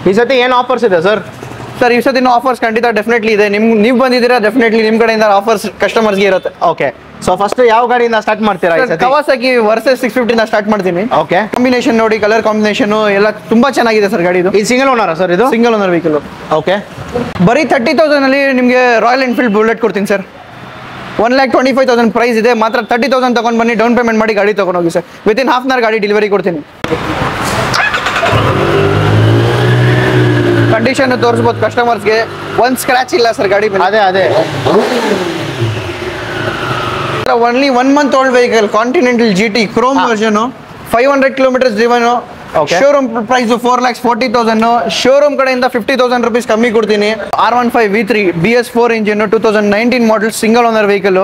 ಈ ಸತಿ ಏನು ಆಫರ್ಸ್ ಇದೆ ಸರ್? ಸರ್ ಈ ಸತಿ ಆಫರ್ಸ್ ಖಂಡಿತ ಡೆಫಿನೆಟ್ಲಿ ಇದೆ. ನೀವು ಬಂದಿದ್ದೀರಾ, ಡೆಫಿನೆಟ್ಲಿ ನಿಮ್ಮ ಕಡೆಯಿಂದ ಆಫರ್ಸ್ ಕಸ್ಟಮರ್ಸ್ಗೆ ಇರುತ್ತೆ. ಓಕೆ, ಸೊ ಫಸ್ಟ್ ಯಾವ ಗಾಡಿಯಿಂದ ಸ್ಟಾರ್ಟ್ ಮಾಡ್ತೀರಾ? ಕವಾಸಾಕಿ ವರ್ಸಸ್ 650 ಸ್ಟಾರ್ಟ್ ಮಾಡ್ತೀನಿ. ಓಕೆ, ಕಾಂಬಿನೇಷನ್ ನೋಡಿ, ಕಲರ್ ಕಾಂಬಿನೇಷನ್ ಎಲ್ಲ ತುಂಬಾ ಚೆನ್ನಾಗಿದೆ ಸರ್ ಗಾಡಿ. ಇದು ಸಿಂಗಲ್ ಓನರ್ ಸರ್? ಇದು ಸಿಂಗಲ್ ಓನರ್ ವೆಹಿಕಲ್. ಓಕೆ, ಬರೀ 30,000 ಅಲ್ಲಿ ನಿಮಗೆ ರಾಯಲ್ ಎನ್ಫೀಲ್ಡ್ ಬುಲೆಟ್ ಕೊಡ್ತೀನಿ ಸರ್. 1,25,000 ಪ್ರೈಸ್ ಇದೆ. ಮಾತ್ರ 30,000 ತಗೊಂಡು ಬನ್ನಿ, ಡೌನ್ ಪೇಮೆಂಟ್ ಮಾಡಿ ಗಾಡಿ ತಗೊಂಡು ಹೋಗಿ sir. Within half an hour ಗಾಡಿ ಡೆಲಿವರಿ ಕೊಡ್ತೀನಿ. ಕಂಡೀಷನ್ ತೋರಿಸ್ಬೋದು ಕಸ್ಟಮರ್ಸ್ಗೆ. ಒಂದು ಸ್ಕ್ರಾಚ್ ಇಲ್ಲ ಸರ್ ಗಾಡಿ ಮೇಲೆ. ಅದೇ only 1 month old vehicle, Continental GT Chrome version, 500 kilometers driven. Showroom price 4,40,000. Showroom ಕಡೆಯಿಂದ 50,000 rupees ಕಮ್ಮಿ ಕೊಡ್ತೀನಿ. R15 V3 BS4 engine, 2019 model, single owner vehicle.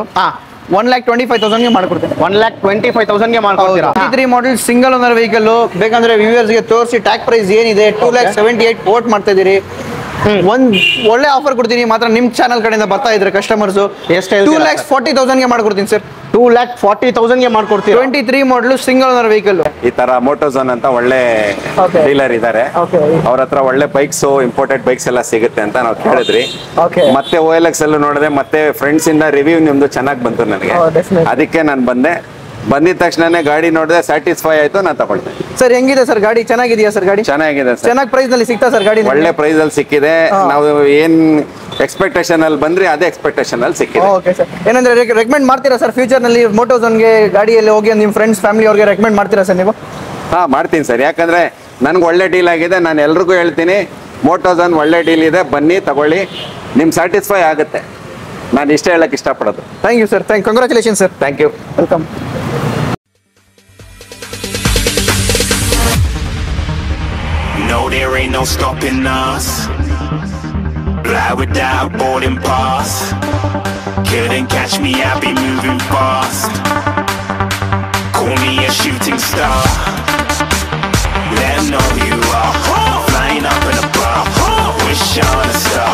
1,25,000 ಮಾಡ್ಕೊಡ್ತೀನಿ. 1,25,000 ಮಾಡ್ಕೊಡ್ತೀರಾ? V3 ಮಾಡಲ್ ಸಿಂಗಲ್ ಓನರ್ ವೆಹಿಕಲ್. ಬೇಕಂದ್ರೆ ವ್ಯೂವರ್ಸ್ಗೆ ತೋರಿಸಿ ಟ್ಯಾಕ್ ಪ್ರೈಸ್ ಏನಿದೆ. 2,78,000 ಕೋಟ್ ಮಾಡ್ತಾ ಇದೀರಿ. ಒಂದ್ ಒಳ್ಳೆ ಆಫರ್ ಕೊಡ್ತೀನಿ. ಮಾತ್ರ ನಿಮ್ ಚಾನಲ್ ಕಡೆಯಿಂದ ಬರ್ತಾ ಇದ್ರೆ ಕಸ್ಟಮರ್ಸ್. ಎಷ್ಟು? 2,40,000 ಮಾಡ್ಕೊಡ್ತೀನಿ ಸರ್. 2,40,000 ಮಾಡ್ಕೊಡ್ತೀರಾ? 23 ಮಾಡಲು ಸಿಂಗಲ್ ಓನರ್ ವೆಹಿಕಲ್. ಈ ತರ ಮೋಟೋಝೋನ್ ಅಂತ ಒಳ್ಳೆ ಡೀಲರ್ ಇದಾರೆ. ಅವ್ರ ಹತ್ರ ಒಳ್ಳೆ ಬೈಕ್ಸ್, ಇಂಪೋರ್ಟೆಡ್ ಬೈಕ್ಸ್ ಎಲ್ಲ ಸಿಗುತ್ತೆ ಅಂತ ನಾವು ಕೇಳಿದ್ರಿ. ಮತ್ತೆ OLX ಅಲ್ಲೂ ನೋಡಿದೆ, ಮತ್ತೆ ಫ್ರೆಂಡ್ಸ್ ಇಂದ ರಿವ್ಯೂ ನಿಮ್ದು ಚೆನ್ನಾಗಿ ಬಂತು ನನಗೆ. ಅದಕ್ಕೆ ನಾನು ಬಂದಿದ ತಕ್ಷಣನೇ ಗಾಡಿ ನೋಡಿದೆ, ಸ್ಯಾಟಿಸ್ಫೈ ಆಯ್ತು, ನಾನು ತಗೊಳ್ತೆ. ಸರ್ ಹೆಂಗಿದೆ ಸರ್ ಗಾಡಿ? ಚೆನ್ನಾಗಿದೆಯಾ ಸರ್ ಗಾಡಿ? ಚೆನ್ನಾಗಿದೆ ಸರ್. ಚೆನ್ನಾಗಿ ಪ್ರೈಸ್ ನಲ್ಲಿ ಸಿಗ್ತಾ ಸರ್ ಗಾಡಿ? ಒಳ್ಳೆ ಪ್ರೈಸ್ ಅಲ್ಲಿ ಸಿಕ್ಕಿದೆ. ನಾವು ಏನ್ ಎಕ್ಸ್ಪೆಕ್ಟೇಷನ್ ಅಲ್ಲಿ ಬಂದ್ರಿ ಅದೇ ಎಕ್ಸ್ಪೆಕ್ಟೇಷನ್ ಅಲ್ಲಿ ಸಿಕ್ಕಿದೆ. Okay sir. ಏನಂದ್ರೆ ರೆಕಮೆಂಡ್ ಮಾಡ್ತೀರಾ ಸರ್ ಫ್ಯೂಚರ್ ನಲ್ಲಿ ಮೋಟೋಝೋನ್ಗೆ ಗಾಡಿಯಲ್ಲಿ ಹೋಗಿ ನಿಮ್ಮ ಫ್ರೆಂಡ್ಸ್ ಫ್ಯಾಮಿಲಿ ಅವ್ರಿಗೆ ರೆಕಮೆಂಡ್ ಮಾಡ್ತೀರಾ ಸರ್ ನೀವು? ಮಾಡ್ತೀನಿ ಸರ್. ಯಾಕಂದ್ರೆ ನನ್ಗೆ ಒಳ್ಳೆ ಡೀಲ್ ಆಗಿದೆ. ನಾನು ಎಲ್ರಿಗೂ ಹೇಳ್ತೀನಿ, ಮೋಟೋಝೋನ್ ಒಳ್ಳೆ ಡೀಲ್ ಇದೆ, ಬನ್ನಿ ತಗೊಳ್ಳಿ, ನಿಮ್ ಸ್ಯಾಟಿಸ್ಫೈ ಆಗುತ್ತೆ. ನಾನು ಇಷ್ಟ ಹೇಳಕ್ ಇಷ್ಟಪಡೋದು. Thank you sir. Congratulation sir. Thank you. Welcome. No, there ain't no stopping us. Fly without boarding pass. Couldn't catch me, I'll be moving fast. Call me a shooting star. Let 'em know who you are. Flying up in a bar. Wish on a star.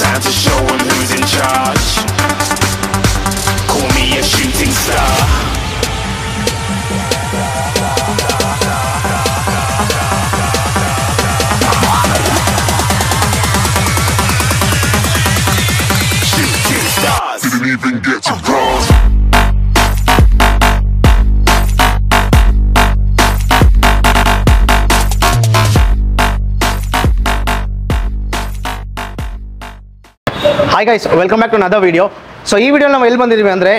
Time to show 'em who's in charge. Call me a shooting star. Didn't even get to cross. Hi guys, welcome back to another video. So ಈ video ನಾವು ಎಲ್ಲಿ ಬಂದಿದ್ವಿ ಅಂದರೆ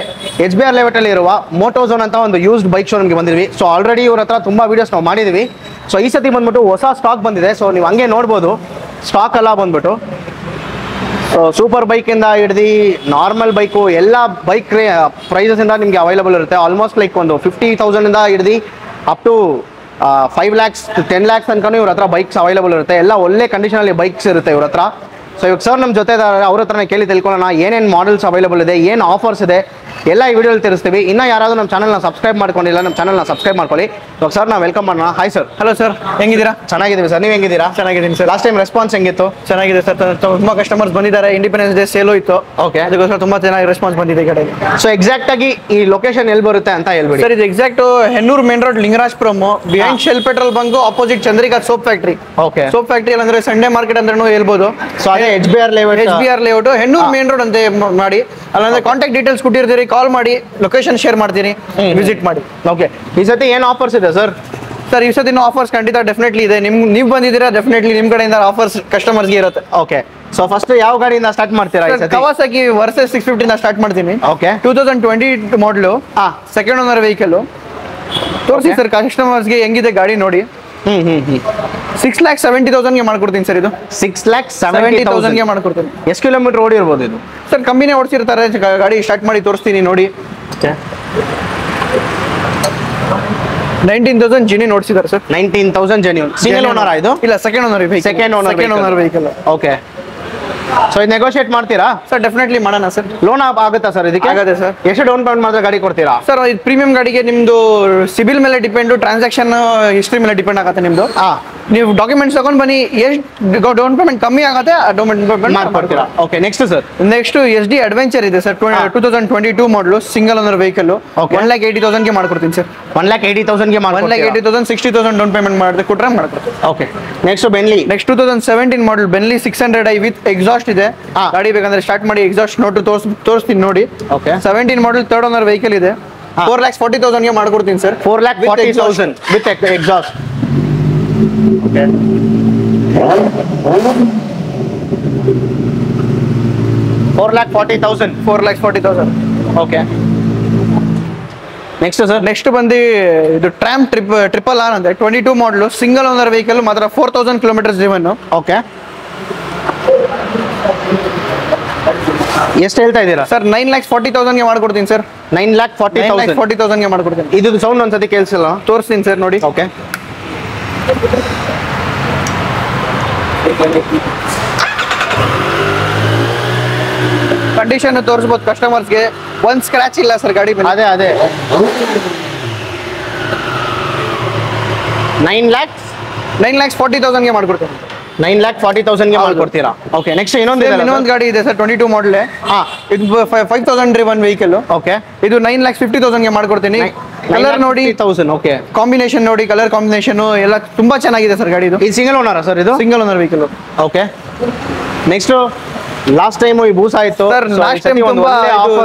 HBR ಲೇಔಟಲ್ಲಿ ಇರುವ ಮೋಟೋಝೋನ್ ಅಂತ ಒಂದು used bike ಶೋರೂಮ್ಗೆ ಬಂದಿದ್ವಿ. So already ಇವ್ರ ಹತ್ರ ತುಂಬ ವೀಡಿಯೋಸ್ ನಾವು ಮಾಡಿದ್ವಿ. ಸೊ ಈ ಸತಿ ಬಂದ್ಬಿಟ್ಟು ಹೊಸ ಸ್ಟಾಕ್ ಬಂದಿದೆ. ಸೊ ನೀವು ಹಂಗೆ ನೋಡ್ಬೋದು, ಸ್ಟಾಕ್ ಎಲ್ಲ ಬಂದ್ಬಿಟ್ಟು ಸೊ ಸೂಪರ್ ಬೈಕಿಂದ ಹಿಡ್ದು ನಾರ್ಮಲ್ ಬೈಕು ಎಲ್ಲ ಬೈಕ್ ಪ್ರೈಸಸ್ಸಿಂದ ನಿಮಗೆ ಅವೈಲೇಬಲ್ ಇರುತ್ತೆ. ಆಲ್ಮೋಸ್ಟ್ ಲೈಕ್ ಒಂದು 50,000 ಹಿಡ್ದು ಅಪ್ ಟು 5 lakhs 10 lakhs ತನಕ ಇವ್ರ ಹತ್ರ ಬೈಕ್ಸ್ ಅವೈಲೇಬಲ್ ಇರುತ್ತೆ. ಎಲ್ಲ ಒಳ್ಳೆ ಕಂಡೀಷನಲ್ಲಿ ಬೈಕ್ಸ್ ಇರುತ್ತೆ ಇವ್ರ ಹತ್ರ. ಸೊ ಇವಾಗ ಸರ್ ನಮ್ಮ ಜೊತೆ ಇದ್ದಾರೆ, ಅವ್ರ ಹತ್ರನೇ ಕೇಳಿ ತಿಳ್ಕೊಳ್ಳೋಣ ಏನೇನು ಮಾಡೆಲ್ಸ್ ಅವೈಲೇಬಲ್ ಇದೆ, ಏನು ಆಫರ್ಸ್ ಇದೆ, ಎಲ್ಲ ಈ ವಿಡಿಯೋಲಿ ತಿಳಿಸ್ತೀವಿ. ಇನ್ನೂ ಯಾರಾದರೂ ನಮ್ಮ ಚಾನಲ್ನ ಸಬ್ಸ್ಕ್ರೈಬ್ ಮಾಡ್ಕೊಂಡಿಲ್ಲ, ನಮ್ಮ ಚಾನಲ್ನ ಸಬ್ಸ್ಕ್ರೈಬ್ ಮಾಡ್ಕೊಳ್ಳಿ. ಇವಾಗ ಸರ್ ನಾವು ವೆಲ್ಕಮ್ ಮಾಡೋಣ. Hi sir. ಹಲೋ ಸರ್, ಹೆಂಗಿದ್ದೀರಾ? ಚೆನ್ನಾಗಿದ್ದೀವಿ ಸರ್, ನೀವು ಹೆಂಗಿದ್ದೀರಾ? ಚೆನ್ನಾಗಿದ್ದೀನಿ ಸರ್. ಲಾಸ್ಟ್ ಟೈಮ್ ರೆಸ್ಪಾನ್ಸ್ ಹೆಂಗಿತ್ತು? ಚೆನ್ನಾಗಿದೆ ಸರ್. ತುಂಬ ಕಸ್ಟಮರ್ಸ್ ಬಂದಿದ್ದಾರೆ. ಇಂಡಿಪೆಂಡೆನ್ಸ್ ಡೇ ಸೇಲು ಇತ್ತು. ಓಕೆ, ಅದಕ್ಕೋಸ್ಕರ ತುಂಬ ಚೆನ್ನಾಗಿ ರೆಸ್ಪಾನ್ಸ್ ಬಂದಿದೆ ಈ ಕಡೆ. ಸೊ ಎಕ್ಸಾಕ್ಟ್ ಆಗಿ ಈ ಲೊಕೇಶನ್ ಎಲ್ಲಿ ಬರುತ್ತೆ ಅಂತ ಹೇಳ್ಬಿಡಿ ಸರ್. ಇದು exact Hennur main road, Lingarajapuram, behind Shell petrol bunk, opposite Chandrika soap factory. Okay, soap factory ಅಂದ್ರೆ ಸಂಡೇ ಮಾರ್ಕೆಟ್ ಅಂದ್ರೂ ಹೇಳ್ಬೋದು. ಸೊ ಅದೇ HBR layout Hennur main road ಅಂತ ಮಾಡಿ, ಅಲ್ಲಂದ್ರೆ ಕಾಂಟ್ಯಾಕ್ಟ್ ಡೀಟೇಲ್ಸ್ ಕೊಟ್ಟಿರ್ತೀರಿ, ಕಾಲ್ ಮಾಡಿ, ಲೊಕೇಶನ್ ಶೇರ್ ಮಾಡ್ತೀನಿ, ವಿಸಿಟ್ ಮಾಡಿ. ಓಕೆ, ಈ ಸತಿ ಏನು ಆಫರ್ಸ್ ಇದೆ ಸರ್? ಸರ್ ಈ ಸತಿ ಆಫರ್ಸ್ ಖಂಡಿತ ಡೆಫಿನೆಟ್ಲಿ ಇದೆ. ನೀವು ಬಂದಿದ್ದೀರಾ, ಡೆಫಿನೆಟ್ಲಿ ನಿಮ್ಮ ಕಡೆಯಿಂದ ಆಫರ್ಸ್ ಕಸ್ಟಮರ್ಸ್ಗೆ ಇರುತ್ತೆ. ಓಕೆ, ಸೊ ಫಸ್ಟ್ ಯಾವ ಗಾಡಿಯಿಂದ ಸ್ಟಾರ್ಟ್ ಮಾಡ್ತೀರಾ? ಕವಾಸಾಕಿ ವರ್ಸಸ್ 650 ಸ್ಟಾರ್ಟ್ ಮಾಡ್ತೀನಿ. ಓಕೆ, 2020 ಮಾಡಲು, ಸೆಕೆಂಡ್ ಓನರ್ ವೆಹಿಕಲ್. ತೋರಿಸಿ ಸರ್ ಕಸ್ಟಮರ್ಸ್ಗೆ ಹೆಂಗಿದೆ ಗಾಡಿ ನೋಡಿ. 6,70,000 ಮಾಡ್ಕೊಡ್ತೀನಿ ಸರ್. ಇದು 6,70,000 ಮಾಡ್ಕೊಡ್ತೀನಿ. ಎಷ್ಟು ಕಿಲೋಮೀಟರ್ ಓಡಿರ್ಬೋದು ಇದು? ಸರ್ ಕಮ್ಮಿನೇ ಓಡಿಸಿರ್ತಾರೆ. ಗಾಡಿ ಸ್ಟಾರ್ಟ್ ಮಾಡಿ ತೋರಿಸ್ತೀನಿ ನೋಡಿ. 19,000 ಜೆನ್ಯೂನ್ ಓಡಿಸಿದ್ದಾರೆ ಸರ್. 19,000 ಜೆನ್ಯೂನ್. ಸಿಂಗಲ್ ಓನರ್ ಇದು? ಇಲ್ಲ, second owner vehicle. Okay, so ಇದು ನೆಗೋಷಿಯೇಟ್ ಮಾಡ್ತೀರಾ ಸರ್? ಡೆಫಿನೆಟ್ಲಿ ಮಾಡೋಣ ಸರ್. ಲೋನ್ ಆಗುತ್ತಾ ಸರ್ ಇದಕ್ಕೆ? ಆಗುತ್ತೆ ಸರ್. ಎಷ್ಟು ಡೌನ್ ಪೇಮೆಂಟ್ ಮಾಡಿದ್ರೆ ಗಾಡಿ ಕೊಡ್ತೀರಾ ಸರ್? ಇದು ಪ್ರೀಮಿಯಂ ಗಾಡಿಗೆ ನಿಮ್ದು ಸಿಬಿಲ್ ಮೇಲೆ ಡಿಪೆಂಡು, ಟ್ರಾನ್ಸಾಕ್ಷನ್ ಹಿಸ್ಟ್ರಿ ಮೇಲೆ ಡಿಪೆಂಡ್ ಆಗುತ್ತೆ ನಿಮ್ದು. ನೀವು ಡಾಕ್ಯುಮೆಂಟ್ಸ್ ತಗೊಂಡ್ ಬನ್ನಿ, ಎಷ್ಟು ಡೌನ್ ಪೇಮೆಂಟ್ ಕಮ್ಮಿ ಆಗುತ್ತೆ ಡೌನ್ ಪೇಮೆಂಟ್ ಮಾಡ್ಕೊಡ್ತೀರಾ. Okay, next sir next SD adventure ಇದೆ sir, 2022 model single owner vehicle. 1,80,000 ಗೆ ಮಾಡ್ಕೊಡ್ತೀನಿ ಸರ್. 1,80,000 ಗೆ 1,80,000 60,000 ಡೌನ್ ಪೇಮೆಂಟ್ ಮಾಡಿದ್ರೆ ಕೊಟ್ರೆ ಮಾಡ್ಕೊಡ್ತೀನಿ. Okay, next Benelli. Next 2017 model Benelli 600i with exhaust ಇದೆ. ಗಾಡಿ ಬೇಕಂದ್ರೆ ಸ್ಟಾರ್ಟ್ ಮಾಡಿ ಎಕ್ಸಾಸ್ಟ್ ನೋಟು ತೋರಿಸ್ತೀನಿ ನೋಡಿ. Okay, 17 model third owner vehicle ಇದೆ. 4,40,000 ಗೆ ಮಾಡ್ಕೊಡ್ತೀನಿ sir. 4,40,000 with exhaust. Okay, 4,40,000. Okay, next sir next ಬಂದು ಇದು ಟ್ರಾಮ್ ಟ್ರಿಪಲ್ ಆರ್ ಅಂದ್ರೆ 22 ಮಾಡಲು ಸಿಂಗಲ್ ಓನರ್ ವೆಹಿಕಲ್ ಮಾತ್ರ 4,000 ಕಿಲೋಮೀಟರ್ಸ್ ಡ್ರಿವನ್. ಓಕೆ, ಎಷ್ಟು ಹೇಳ್ತಾ ಇದ್ದೀರಾ ಸರ್? 9,40,000 ಗೆ ಮಾಡ್ಕೊಡ್ತೀನಿ ಸರ್. 9,40,000 ಗೆ ಮಾಡ್ಕೊಡ್ತೀನಿ. ಇದು ಸೌಂಡ್ ಒಂದ್ಸತಿ ಕೇಳಿಸಿಲ್ಲ, ತೋರಿಸ್ತೀನಿ ಸರ್ ನೋಡಿ. ಓಕೆ, ಕಂಡೀಷನ್ ತೋರಿಸಬಹುದು ಕಸ್ಟಮರ್ಸ್ಗೆ. ಒಂದ್ ಸ್ಕ್ರಾಚ್ ಇಲ್ಲ ಸರ್ ಗಾಡಿ ಮೇಲೆ. ಅದೇ 9,40,000 ಗೆ ಮಾಡ್ಕೊಡ್ತೀನಿ. 9,40,000 ಗೆ ಮಾಡ್ಕೊಡ್ತೀರಾ. ಓಕೆ, ನೆಕ್ಸ್ಟ್ ಇನ್ನೊಂದು ಗಾಡಿ ಇದೆ ಸರ್ 22 ಮಾಡಲ್. ಇದು 5,000 ಡ್ರಿವನ್ ವೆಹಿಕಲ್. ಓಕೆ, ಇದು 9,50,000 ಗೆ ಮಾಡ್ಕೊಡ್ತೀನಿ. ಕಲರ್ ನೋಡಿ, 1000. ಓಕೆ, ಕಾಂಬಿನೇಷನ್ ನೋಡಿ, ಕಲರ್ ಕಾಂಬಿನೇಷನ್ ಎಲ್ಲ ತುಂಬಾ ಚೆನ್ನಾಗಿದೆ ಸರ್ ಗಾಡಿ. ಇದು ಸಿಂಗಲ್ ಓನರ್ ಸರ್? ಇದು single owner vehicle. Okay, next last time ಈ ಬೂಸ್ ಆಯ್ತು ಸರ್. ಲಾಸ್ಟ್ ಟೈಮ್ ತುಂಬಾ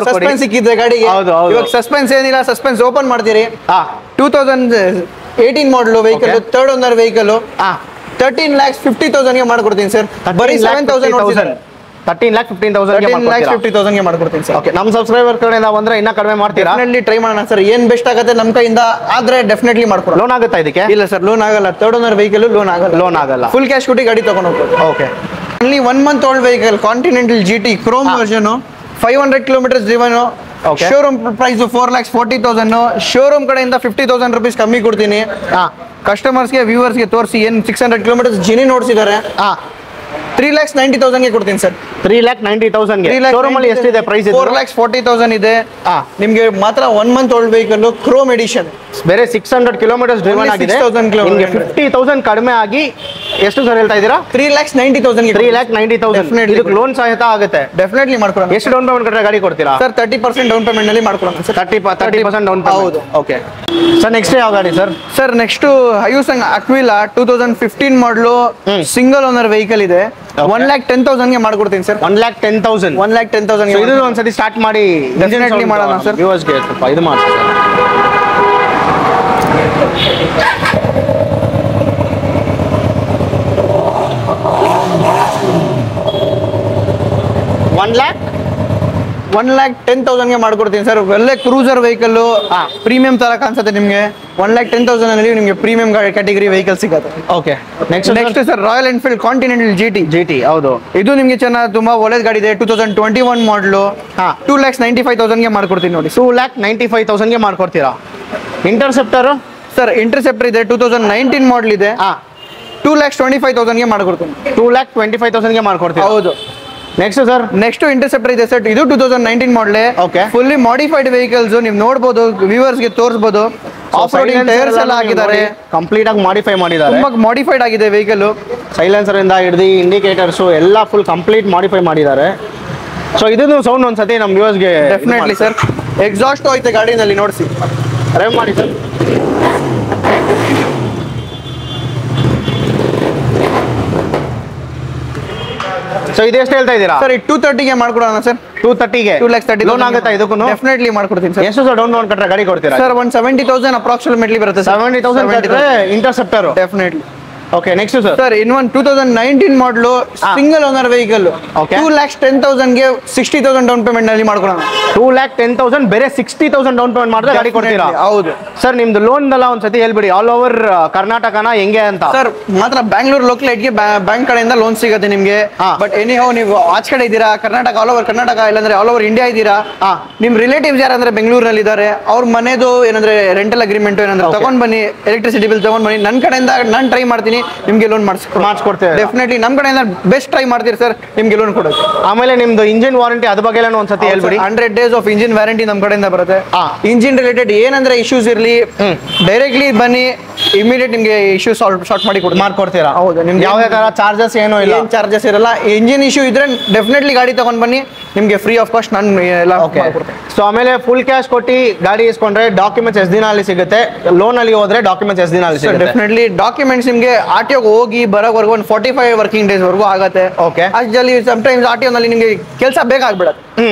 ಸಸ್ಪೆನ್ಸ್ ಸಿಕ್ಕಿದೆ ಗಾಡಿಗೆ. ಇವಾಗ ಸಸ್ಪೆನ್ಸ್ ಏನಿಲ್ಲ, ಸಸ್ಪೆನ್ಸ್ ಓಪನ್ ಮಾಡ್ತೀರಿ. 2018 ಮಾಡಲ್ ವೆಹಿಕಲ್, ಥರ್ಡ್ ಓನರ್ ವೆಹಿಕಲ್. 13,50,000 ಗೆ ಮಾಡ್ಕೊಡ್ತೀನಿ ಸರ್. ಬರೀ 7,000. 13,50,000 ಗೆ ಮಾಡ್ಕೊಡ್ತೀನಿ ಸರ್. ಓಕೆ, ನಮ್ಮ ಸಬ್ಸ್ಕ್ರೈಬರ್ ಕಡೆಯಿಂದ ಬಂದ್ರೆ ಇನ್ನ ಕಡಿಮೆ ಮಾಡ್ತೀರಾ? ಡೆಫಿನೆಟ್ಲಿ ಟ್ರೈ ಮಾಡೋಣ ಸರ್. ಏನ್ ಬೆಸ್ಟ್ ಆಗುತ್ತೆ ನಮ್ಮ ಕೈಯಿಂದ ಆದ್ರೆ ಡೆಫಿನೆಟ್ಲಿ ಮಾಡ್ಕೊಡೋಣ. ಲೋನ್ ಆಗುತ್ತಾ ಇದಕ್ಕೆ? ಇಲ್ಲ ಸರ್, ಲೋನ್ ಆಗಲ್ಲ. ಥರ್ಡ್ ಓನರ್ ವೆಹಿಕಲ್ ಲೋನ್ ಆಗಲ್ಲ. ಫುಲ್ ಕ್ಯಾಶ್ ಕೊಟ್ಟು ಗಾಡಿ ತಗೊಂಡು ಹೋಗ್ಬೋದು. Okay, only 1 month old vehicle, continental GT chrome version, 500 kilometers driven. Showroom price 4,40,000. Showroom ಕಡೆಯಿಂದ 50,000 rupees ಕಮ್ಮಿ ಕೊಡ್ತೀನಿ. ಕಸ್ಟಮರ್ಸ್ಗೆ ವ್ಯೂವರ್ಸ್ಗೆ ತೋರಿಸಿ ಏನು 600 ಕಿಲೋಮೀಟರ್ಸ್ ಜಿನಿ ನೋಡ್ಸಿದ್ದಾರೆ. 3,90,000 ಗೆ ಕೊಡ್ತೀನಿ ಸರ್. 3,90,000 ಗೆ ಶೋರೂಮ್ ಅಲ್ಲಿ ಎಷ್ಟಿದೆ ಪ್ರೈಸ್? 4,40,000 ಇದೆ. ನಿಮ್ಗೆ ಮಾತ್ರ 1 month old vehicle chrome edition. ಬೇರೆ 600 ಕಿಲೋಮೀಟರ್ಸ್ ಡ್ರೈವನ್ ಆಗಿದೆ. 6,000 ನಿಮಗೆ 50,000 ಕಡಿಮೆ ಆಗಿ ಎಷ್ಟು ಸರ್ ಹೇಳ್ತಾ ಇದ್ದೀರಾ? 3,90,000 ಗೆ. 3,90,000 ಇದಕ್ಕೆ ಲೋನ್ ಸಹಿತ ಆಗುತ್ತೆ. ಡೆಫಿನೆಟ್ಲಿ ಮಾಡ್ಕೊಡೋಣ. ಎಷ್ಟು ಡೌನ್ ಪೇಮೆಂಟ್ ಕಟ್ಟರೆ ಗಾಡಿ ಕೊಡ್ತೀರಾ ಸರ್? 30% ಡೌನ್ ಪೇಮೆಂಟ್ ನಲ್ಲಿ ಮಾಡ್ಕೊಡೋಣ ಸರ್. 30% down payment. ಹೌದು. ಓಕೆ ಸರ್, ನೆಕ್ಸ್ಟ್ ಯಾವ ಗಾಡಿ ಸರ್? ಸರ್ ನೆಕ್ಸ್ಟ್ ಹೈಯೂಸಂಗ್ ಅಕ್ವಿಲಾ 2015 ಮಾಡಲು ಸಿಂಗಲ್ ಓನರ್ ವೆಹಿಕಲ್ ಇದೆ. 1,10,000 ಗೆ ಮಾಡ್ಕೊಡ್ತೀನಿ ಸರ್. 1,10,000. 1,10,000 ಇದು ಒಂದ್ಸತಿ ಸ್ಟಾರ್ಟ್ ಮಾಡಿ ಡೆಫಿನೆಟ್ಲಿ ಮಾಡೋಣ ಸರ್. ವ್ಯೂವರ್ಸ್ಗೆ ಸ್ವಲ್ಪ ಇದು ಮಾಡಿ ಸರ್. 1,10,000 ಗೆ ಮಾಡ್ಕೊಡ್ತೀನಿ ಸರ್. ಒಳ್ಳೆ ಕ್ರೂಸರ್ ವೆಹಿಕಲ್, ಪ್ರೀಮಿಯಂ ತರ ಕಾಣಿಸುತ್ತೆ ನಿಮ್ಗೆ. 1,10,000 ಅಲ್ಲಿ ನಿಮ್ಗೆ ಪ್ರೀಮಿಯಂ ಕ್ಯಾಟಗರಿ ವೆಹಿಕಲ್ ಸಿಗುತ್ತೆ. Okay, next sir Royal Enfield continental GT. ಹೌದು, ಇದು ನಿಮ್ಗೆ ಚೆನ್ನಾಗಿ ತುಂಬಾ ಒಳ್ಳೆ ಗಾಡಿ ಇದೆ. 2021 ಮಾಡಲು 2,95,000 ಗೆ ಮಾಡ್ಕೊಡ್ತೀನಿ ನೋಡಿ. 2,95,000 ಗೆ ಮಾಡ್ಕೊಡ್ತೀರಾ. ಇಂಟರ್ಸೆಪ್ಟರ್ ಸರ್ ಇಂಟರ್ಸೆಪ್ಟರ್ ಇದೆ, 2019 ಮಾಡಲ್ ಇದೆ. 2,25,000 ಗೆ ಮಾಡ್ಕೊಡ್ತೀನಿ. 2,25,000 ಗೆ ಮಾಡ್ಕೊಡ್ತೀರಾ. ಹೌದು. Next sir? ನೆಕ್ಸ್ಟ್ ಇಂಟರ್ಸೆಪ್ಟರ್ ಇದೆ ಸರ್. ಇದು 2019 model. Okay, fully modified vehicles. ನೀವು ನೋಡಬಹುದು, ವ್ಯೂವರ್ಸ್ ಗೆ ತೋರಿಸಬಹುದು. ಆಫ್ ರೋಡಿಂಗ್ ಟೈರ್ಸ್ ಎಲ್ಲ ಹಾಕಿದ್ದಾರೆ, ಕಂಪ್ಲೀಟ್ ಆಗಿ ಮಾಡಿಫೈ ಮಾಡಿದ್ದಾರೆ. ತುಂಬಾ ಮಾಡಿಫೈಡ್ ಆಗಿದೆ ವೆಹಿಕಲ್. ಸೈಲೆನ್ಸರ್ ಇಂದ ಹಿಡಿದು ಇಂಡಿಕೇಟರ್ಸ್ ಎಲ್ಲ ಫುಲ್ ಕಂಪ್ಲೀಟ್ ಮಾಡಿಫೈ ಮಾಡಿದ್ದಾರೆ. ಸೊ ಇದನ್ನು ಸೌಂಡ್ ಒಂದ್ಸತಿ ನಮ್ಮ ವ್ಯೂವರ್ಸ್ಗೆ ಡೆಫಿನೆಟ್ಲಿ ಸರ್. ಎಕ್ಸಾಸ್ಟ್ ಐತೆ ಗಾಡಿನಲ್ಲಿ, ನೋಡಿಸಿ ಡ್ರೈವ್ ಮಾಡಿ ಸರ್. ಸೊ ಇದು ಎಷ್ಟು ಹೇಳ್ತಾ ಇದ್ದೀರಾ ಸರ್? 230 ಗೆ ಮಾಡ್ಕೊಡೋಣ ಸರ್. 230 ಗೆ 2,30,000 ಲೋನ್ ಆಗುತ್ತಾ ಇದಕ್ಕೂ? ಡೆಫಿನೆಟ್ಲಿ ಮಾಡ್ಕೊಡ್ತೀನಿ ಸರ್. ಎಷ್ಟು ಸರ್ ಡೌನ್ ಲೋನ್ ಕಟ್ಟರೆ ಗಾಡಿ ಕೊಡ್ತೀರಾ ಸರ್? 170,000 ಅಪ್ರಾಕ್ಸಿಮೇಟ್ಲಿ ಬರುತ್ತೆ. 70,000 ಕಟ್ಟರೆ interceptor. Definitely. Okay, next sir? Sir ಇನ್ನೊಂದು 2019 ಮಾಡಲು ಸಿಂಗಲ್ ಓನರ್ ವೆಹಿಕಲ್. 2,10,000 ಗೆ 60,000 ಡೌನ್ ಪೇಮೆಂಟ್ ನಲ್ಲಿ ಮಾಡ್ಕೊಡೋಣ. 2,10,000 ಬೇರೆ 60,000 ಡೌನ್ ಪೇಮೆಂಟ್ ಮಾಡಿದ್ರೆ ಗಾಡಿ ಕೊಡ್ತೀರಾ? ಹೌದು ಸರ್. ನಿಮ್ದು ಲೋನ್ ಎಲ್ಲ ಒಂದ್ಸತಿ ಹೇಳ್ಬಿಡಿ, ಆಲ್ ಓವರ್ ಕರ್ನಾಟಕನ ಹೆಂಗೆ ಅಂತ. ಸರ್ ಮಾತ್ರ ಬ್ಯಾಂಗ್ಳೂರ್ ಲೋಕಲ್ ಏಟ್ಗೆ ಬ್ಯಾಂಕ್ ಕಡೆಯಿಂದ ಲೋನ್ ಸಿಗುತ್ತೆ ನಿಮ್ಗೆ. ಬಟ್ ಎನಿಹೌ ನೀವು ಆಚೆ ಕಡೆ ಇದ್ದೀರಾ, ಕರ್ನಾಟಕ ಆಲ್ ಓವರ್ ಕರ್ನಾಟಕ ಇಲ್ಲಾಂದ್ರೆ ಆಲ್ ಓವರ್ ಇಂಡಿಯಾ ಇದ್ದೀರಾ, ನಿಮ್ ರಿಲೇಟಿವ್ಸ್ ಯಾರಂದ್ರೆ ಬೆಂಗಳೂರಿನಲ್ಲಿ ಇದ್ದಾರೆ, ಅವ್ರ ಮನೆದು ಏನಂದ್ರೆ ರೆಂಟಲ್ ಅಗ್ರಿಮೆಂಟ್ ಏನಂದ್ರೆ ತಗೊಂಡ್ ಬನ್ನಿ, ಎಲೆಕ್ಟ್ರಿಸಿಟಿ ಬಿಲ್ ತಗೊಂಡ್ ಬನ್ನಿ. ನನ್ನ ಕಡೆಯಿಂದ ನಾನು ಟ್ರೈ ಮಾಡ್ತೀನಿ ಮಾಡ್ತೀನಿ, ನಿಮ್ಗೆ ಲೋನ್ ಮಾಡಿಸ್ಕೊಡ್ತೇವೆ. ಡೆಫಿನೆಟ್ಲಿ ನಮ್ಮ ಕಡೆಯಿಂದ ಬೆಸ್ಟ್ ಟ್ರೈ ಮಾಡ್ತೀರಿ ಸರ್ ನಿಮ್ಗೆ ಲೋನ್ ಕೊಡೋದು. ಆಮೇಲೆ ನಿಮ್ದು ಇಂಜಿನ್ ವಾರಂಟಿ ಅದ್ರ ಬಗ್ಗೆ ಒಂದ್ಸತಿ ಹೇಳ್ಬಿಡಿ. 100 days ಆಫ್ ಇಂಜಿನ್ ವ್ಯಾರಂಟಿ ನಮ್ಮ ಕಡೆಯಿಂದ ಬರುತ್ತೆ. ಇಂಜಿನ್ ರಿಲೇಟೆಡ್ ಏನಂದ್ರೆ ಇಶ್ಯೂಸ್ ಇರಲಿ ಡೈರೆಕ್ಟ್ಲಿ ಬನ್ನಿ, ಇಮಿಡಿಯೇಟ್ ನಿಮ್ಗೆ ಇಶ್ಯೂ ಸಾರ್ಟ್ ಮಾಡಿ ಮಾಡ್ಕೊಡ್ತೀರಾ. ಹೌದು, ನಿಮ್ಗೆ ಯಾವುದೇ ತರ ಚಾರ್ಜಸ್ ಏನೂ ಇಲ್ಲ, ಚಾರ್ಜಸ್ ಇರಲ್ಲ. ಇಂಜಿನ್ ಇಶ್ಯೂ ಇದ್ರೆ ಡೆಫಿನೆಟ್ಲಿ ಗಾಡಿ ತಗೊಂಡ್ ಬನ್ನಿ, ನಿಮ್ಗೆ ಫ್ರೀ ಆಫ್ ಕಾಸ್ಟ್ ನಾನು ಎಲ್ಲ ಮಾಡ್ಕೊಡ್ತೇನೆ. ಸೊ ಆಮೇಲೆ ಫುಲ್ ಕ್ಯಾಶ್ ಕೊಟ್ಟು ಗಾಡಿ ಇಸ್ಕೊಂಡ್ರೆ ಡಾಕ್ಯುಮೆಂಟ್ಸ್ ಎಷ್ಟು ದಿನ ಅಲ್ಲಿ ಸಿಗುತ್ತೆ, ಲೋನ್ ಅಲ್ಲಿ ಹೋದ್ರೆ ಡಾಕ್ಯುಮೆಂಟ್ಸ್ ಎಷ್ಟು ದಿನ ಅಲ್ಲಿ ಸಿಗುತ್ತೆ? ಡೆಫಿನೆಟ್ಲಿ ಡಾಕ್ಯುಮೆಂಟ್ಸ್ ನಿಮ್ಗೆ RTO ಹೋಗಿ ಬರೋವರೆಗೂ ಒಂದು 45 ವರ್ಕಿಂಗ್ ಡೇಸ್ ವರೆಗೂ ಆಗುತ್ತೆ. ಓಕೆ, ಅಷ್ಟರಲ್ಲಿ ಸಮಟೈಮ್ಸ್ RTO ನಲ್ಲಿ ನಿಮ್ಗೆ ಕೆಲಸ ಬೇಕಾಗ್ಬಿಡುತ್ತೆ.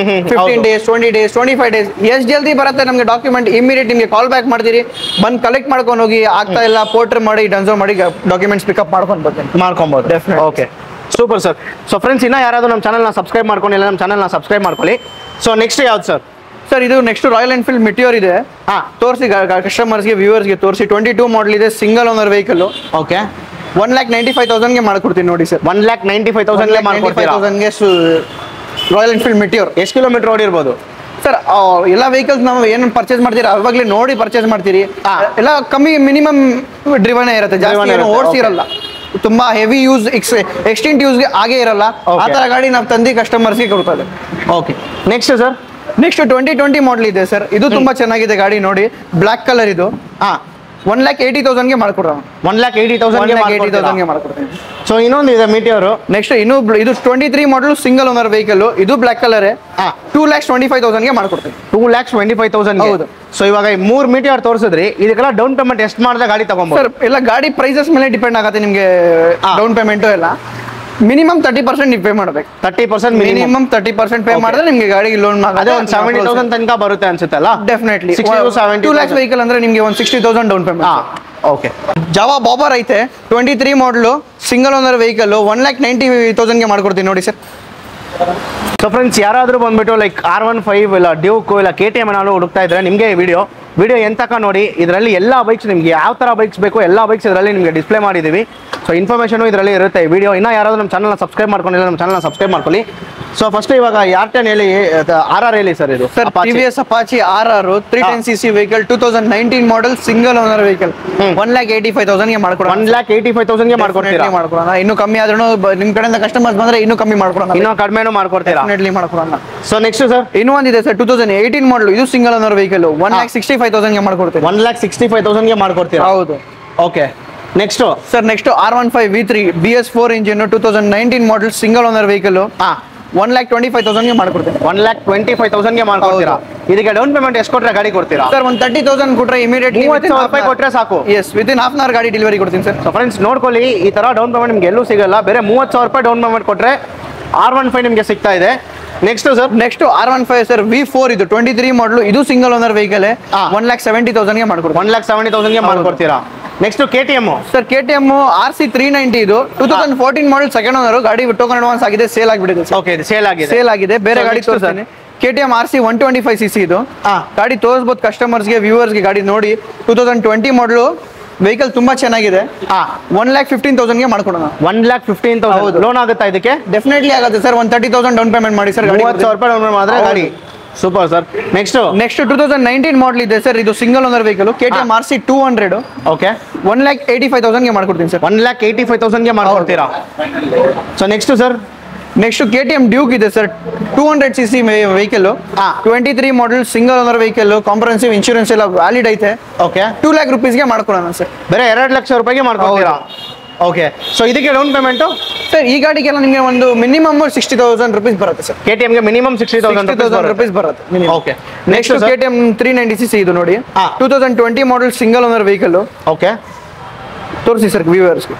15 days 20 days 25 days ಎಷ್ಟು ಜಲ್ದಿ ಬರುತ್ತೆ ನಮ್ಗೆ ಡಾಕ್ಯುಮೆಂಟ್, ಇಮಿಡಿಯೇಟ್ ನಿಮ್ಗೆ ಕಾಲ್ ಬ್ಯಾಕ್ ಮಾಡ್ತೀರಿ, ಬಂದು ಕಲೆಕ್ಟ್ ಮಾಡ್ಕೊಂಡು ಹೋಗಿ, ಆಗ್ತಾ ಇಲ್ಲ ಪೋರ್ಟರ್ ಮಾಡಿ ಡನ್ಸೋ ಮಾಡಿ ಡಾಕ್ಯುಮೆಂಟ್ಸ್ ಪಿಕಪ್ ಮಾಡ್ಕೊಬೋದು. Definite. Okay, super sir. So friends, ಇನ್ನ ಯಾರಾದ್ರೂ ನಮ್ಮ ಚಾನಲ್ನ ಸಬ್ಸ್ಕ್ರೈಬ್ ಮಾಡ್ಕೊಂಡಿಲ್ಲ, ನಮ್ಮ ಚಾನಲ್ನ ಸಬ್ಸ್ಕ್ರೈಬ್ ಮಾಡ್ಕೊಳ್ಳಿ. ಸೊ ನೆಕ್ಸ್ಟ್ ಯಾವ್ದು ಸರ್? ಸರ್ ಇದು ನೆಕ್ಸ್ಟ್ ರಾಯಲ್ ಎನ್ಫೀಲ್ಡ್ ಮಿಟಿಯೋರ್ ಇದೆ. ತೋರಿಸಿ ಕಸ್ಟಮರ್ಸ್ಗೆ ವ್ಯೂವರ್ಸ್ಗೆ ತೋರಿಸಿ. 22 ಮಾಡಲ್ ಇದೆ, ಸಿಂಗಲ್ ಓನರ್ ವೆಹಿಕಲ್. ಓಕೆ, 1,95,000ಗೆ ಮಾಡ್ಕೊಡ್ತೀನಿ ನೋಡಿ ಸರ್. 1,95,000 ಮಾಡ್ಕೊಡ್ತೀರಾ? Royal Enfield Meteor. ಎಷ್ಟು ಕಿಲೋಮೀಟರ್ ಓಡಿರ್ಬೋದು ಸರ್? ಎಲ್ಲ ವೆಹಿಕಲ್ಸ್ ನಾವು ಏನು ಪರ್ಚೇಸ್ ಮಾಡ್ತೀರಾ ಅವಾಗಲೇ ನೋಡಿ ಪರ್ಚೇಸ್ ಮಾಡ್ತೀರಿ. ಎಲ್ಲ ಕಮ್ಮಿ ಮಿನಿಮಮ್ ಡ್ರಿವನೇ ಇರುತ್ತೆ, ಜಾಸ್ತಿ ಓಡಿಸಿರಲ್ಲ. ತುಂಬಾ ಹೆವಿ ಯೂಸ್ ಎಕ್ಸ್ಟೆಂಟ್ ಯೂಸ್ಗೆ ಆಗೇ ಇರಲ್ಲ. ಆ ತರ ಗಾಡಿ ನಾವು ತಂದು ಕಸ್ಟಮರ್ಸ್ಗೆ ಕೊಡ್ತದೆ. Okay, next sir? ನೆಕ್ಸ್ಟ್ 2020 ಮಾಡಲ್ ಇದೆ ಸರ್. ಇದು ತುಂಬಾ ಚೆನ್ನಾಗಿದೆ ಗಾಡಿ ನೋಡಿ, ಬ್ಲಾಕ್ ಕಲರ್ ಇದು. 1,80,000ಗೆ ಮಾಡ್ಕೊಡ್ರ. 1,80,000ಗೆ ಮಾಡ್ಕೊಡ್ತೀನಿ. ಸೊ ಇನ್ನೊಂದು ಇದೆ ಮೀಟಿಯೋರ್. ನೆಕ್ಸ್ಟ್ ಇದು 23 ಮಾಡಲ್ ಸಿಂಗಲ್ ಓನರ್ ವೆಹಿಕಲ್. ಇದು ಬ್ಲಾಕ್ ಕಲರ್. 2,25,000ಗೆ ಮಾಡ್ಕೊಡ್ತೀನಿ. 2,25,000. ಹೌದು. ಸೊ ಇವಾಗ 3 ಮೀಟಿಯೋರ್ ತೋರಿಸಿದ್ರಿ, ಇದಕ್ಕೆಲ್ಲ ಡೌನ್ ಪೇಮೆಂಟ್ ಎಷ್ಟು ಮಾಡಿದ್ರೆ ಗಾಡಿ ತಗೊಂಬೋದು ಸರ್? ಎಲ್ಲ ಗಾಡಿ ಪ್ರೈಸಸ್ ಮೇಲೆ ಡಿಪೆಂಡ್ ಆಗುತ್ತೆ ನಿಮ್ಗೆ ಡೌನ್ ಪೇಮೆಂಟ್ ಎಲ್ಲ. ಮಿನಿಮಮ್ 30% ನೀವು ಪೇ ಮಾಡಬೇಕು. 30% ಮಿನಿಮಮ್ 30% ಪೇ ಮಾಡಿದ್ರೆ ನಿಮಗೆ ಗಾಡಿಗೆ ಲೋನ್ ಅದೇ ಒಂದು 70,000 ತನಕ ಬರುತ್ತೆ ಅನ್ಸುತ್ತಲ್ಲ? ಡೆಫಿನೆಟ್ಲಿ 60,000 2 lakhs ವೆಹಿಕಲ್ ಅಂದ್ರೆ ನಿಮಗೆ ಒಂದು 60,000 down payment. Okay, Jawa Bobber ಐತೆ 23 ಮಾಡಲು ಸಿಂಗಲ್ ಓನರ್ ವೆಹಿಕಲ್. 1,90,000ಗೆ ಮಾಡ್ಕೊಡ್ತೀನಿ ನೋಡಿ ಸರ್. ಸೊ ಫ್ರೆಂಡ್ಸ್, ಯಾರಾದರೂ ಬಂದ್ಬಿಟ್ಟು ಲೈಕ್ R15 ಇಲ್ಲ ಡ್ಯೂಕ್ ಇಲ್ಲ KTM ಏನಾದ್ರು ಹುಡುಕ್ತಾ ಇದ್ರೆ ನಿಮಗೆ ವಿಡಿಯೋ ಎಂತಕ ನೋಡಿ. ಇದರಲ್ಲಿ ಎಲ್ಲ ಬೈಕ್ಸ್ ನಿಮ್ಗೆ ಯಾವ ಥರ ಬೈಕ್ಸ್ ಬೇಕು ಎಲ್ಲ ಬೈಕ್ಸ್ ಇದರಲ್ಲಿ ನಿಮಗೆ ಡಿಸ್ಪ್ಲೇ ಮಾಡಿದ್ದೀವಿ. ಸೊ ಇನ್ಫಾರ್ಮೇಷನು ಇದರಲ್ಲಿ ಇರುತ್ತೆ. ವಿಡಿಯೋ ಇನ್ನೂ ಯಾರಾದರೂ ನಮ್ಮ ಚಾನಲ್ನ ಸಬ್ಸ್ಕ್ರೈಬ್ ಮಾಡ್ಕೊಂಡಿಲ್ಲ, ನಮ್ಮ ಚಾನಲ್ನ ಸಬ್ಸ್ಕ್ರೈಬ್ ಮಾಡ್ಕೊಳ್ಳಿ. ಸೊ ಫಸ್ಟ್ ಇವಾಗ R10 ಹೇಳಿ, RR ಹೇಳಿ ಸರ್. ಇದು sir TVS Apache RR 310cc vehicle, 2019 model single owner vehicle. 1,85,000ಗೆ ಮಾಡ್ಕೊಡೋಣ. 1,85,000ಗೆ ಮಾಡ್ಕೊಡ್ತೀರಾ? ಮಾಡ್ಕೊಡೋಣ. ಇನ್ನೂ ಕಮ್ಮಿ ಆದ್ರೂ ನಿಮ್ಮ ಕಡೆಯಿಂದ ಕಸ್ಟಮರ್ಸ್ ಬಂದ್ರೆ ಇನ್ನೂ ಕಮ್ಮಿ ಮಾಡ್ಕೊಡೋಣ. ಇನ್ನೂ ಕಡಿಮೆನೂ ಮಾಡ್ಕೊಡ್ತೀರಾ? ಡೆಫಿನೆಟ್ಲಿ ಮಾಡ್ಕೊಡೋಣ. So next sir? ಇನ್ನೂ ಒಂದಿದೆ ಸರ್ 2018 ಮಾಡಲ್. ಇದು ಸಿಂಗಲ್ ಓನರ್ ವೆಹಿಕಲ್. 1,65,000ಗೆ ಮಾಡ್ಕೊಡ್ತೀವಿ. 1,65,000ಗೆ ಮಾಡ್ಕೊಡ್ತೀರಾ? ಹೌದು. Okay, next sir next R15 V3 BS4 engine 2019 model single owner vehicle. 1,25,000ಗೆ ಮಾಡ್ಕೊಡ್ತೀನಿ. 1,25,000ಗೆ ಮಾಡ್ಕೊಡ್ತೀರಾ? ಇದಕ್ಕೆ ಡೌನ್ ಪೇಮೆಂಟ್ ಎಷ್ಟು ಕೊಟ್ರೆ ಗಾಡಿ ಕೊಡ್ತೀರಾ ಸರ್? ಒಂದು 30,000 ಕೊಟ್ರೆ ಇಮಿಡಿಯೇಟ್ಲಿ 30,000 ರೂಪಾಯಿ ಕೊಟ್ರೆ ಸಾಕು. Yes, within half an hour ಗಾಡಿ ಡೆಲಿವರಿ ಕೊಡ್ತೀನಿ ಸರ್. ಸೊ ಫ್ರೆಂಡ್ಸ್ ನೋಡ್ಕೊಳ್ಳಿ, ಈ ತರ ಡೌನ್ ಪೇಮೆಂಟ್ ನಿಮ್ಗೆ ಎಲ್ಲೂ ಸಿಗಲ್ಲ. ಬೇರೆ 30,000 ರೂಪಾಯಿ ಡೌನ್ ಪೇಮೆಂಟ್ ಕೊಟ್ರೆ R15 ನಿಮಗೆ ಸಿಗ್ತಾ ಇದೆ. Next sir? Next R15 sir V4 ಇದು 23 ಮಾಡಲು. ಇದು ಸಿಂಗಲ್ ಓನರ್ ವೆಹಿಕಲ್. 1,70,000ಗೆ ಮಾಡ್ಕೊಡ್ತೀನಿ. 1,70,000ಗೆ ಮಾಡ್ಕೊಡ್ತೀರಾ? Next KTM sir. KTM RC 390 ಇದು 2014 ಮಾಡಲ್ ಸೆಕೆಂಡ್ ಓನರ್. ಗಾಡಿ ಟೋಕನ್ ಅಡ್ವಾನ್ಸ್ ಆಗಿದೆ, ಸೇಲ್ ಆಗಿಬಿಟ್ಟಿದೆ. ಓಕೆ, ಸೇಲ್ ಆಗಿದೆ. ಬೇರೆ ಗಾಡಿ ತೋರಿಸ್ತೀನಿ. KTM RC 125cc ಇದು. ಗಾಡಿ ತೋರಿಸ್ಬೋದು ಕಸ್ಟಮರ್ಸ್ಗೆ ವ್ಯೂವರ್ಸ್ಗೆ. ಗಾಡಿ ನೋಡಿ 2020 ಮಾಡಲು ವೆಹಿಕಲ್ ತುಂಬಾ ಚೆನ್ನಾಗಿದೆ. 1,15,000ಗೆ ಮಾಡ್ಕೊಡೋಣ. 1,15,000 ಲೋನ್ ಆಗುತ್ತಾ ಇದಕ್ಕೆ? ಡೆಫಿನೆಟ್ಲಿ ಆಗುತ್ತೆ ಸರ್. 1,30,000 ಡೌನ್ ಪೇಮೆಂಟ್ ಮಾಡಿ ಸರ್. 30,000 ರೂಪಾಯಿ ಡೌನ್ ಪೇಮೆಂಟ್ ಮಾಡಿದ್ರೆ ಗಾಡಿ ಸೂಪರ್ ಸರ್. ನೆಕ್ಸ್ಟ್ 2019 ಮಾಡಲ್ ಇದೆ ಸರ್. ಇದು single owner vehicle. KTM RC 200. Okay, 1,85,000ಗೆ ಮಾಡ್ಕೊಡ್ತೀನಿ ಸರ್. 1,85,000ಗೆ ಮಾಡ್ಕೊಡ್ತೀರಾ? So next sir? Next KTM Duke ಇದೆ sir. 200cc vehicle. 23 model single owner vehicle. Comprehensive insurance ಎಲ್ಲ ವ್ಯಾಲಿಡ್ ಐತೆ. ಓಕೆ, 2 lakh rupeesಗೆ ಮಾಡ್ಕೊಡೋಣ ಸರ್. ಬೇರೆ 2 ಲಕ್ಷ ರೂಪಾಯಿಗೆ ಮಾಡ್ಕೊಡ್ತೀರಾ? ಓಕೆ, ಸೊ ಇದಕ್ಕೆ ಡೌನ್ ಪೇಮೆಂಟು ಸರ್ ಈ ಗಾಡಿಗೆಲ್ಲ ನಿಮಗೆ ಒಂದು ಮಿನಿಮಮ್ 60,000 rupees ಬರುತ್ತೆ ಸರ್. KTMಗೆ ಮಿನಿಮಮ್ 60,000 rupees ಬರುತ್ತೆ. ಓಕೆ, ನೆಕ್ಸ್ಟ್ KTM 390cc ಇದು ನೋಡಿ. 2020 model single owner vehicle. Okay, ತೋರಿಸಿ ಸರ್ ವ್ಯೂವರ್ಸ್ಗೆ.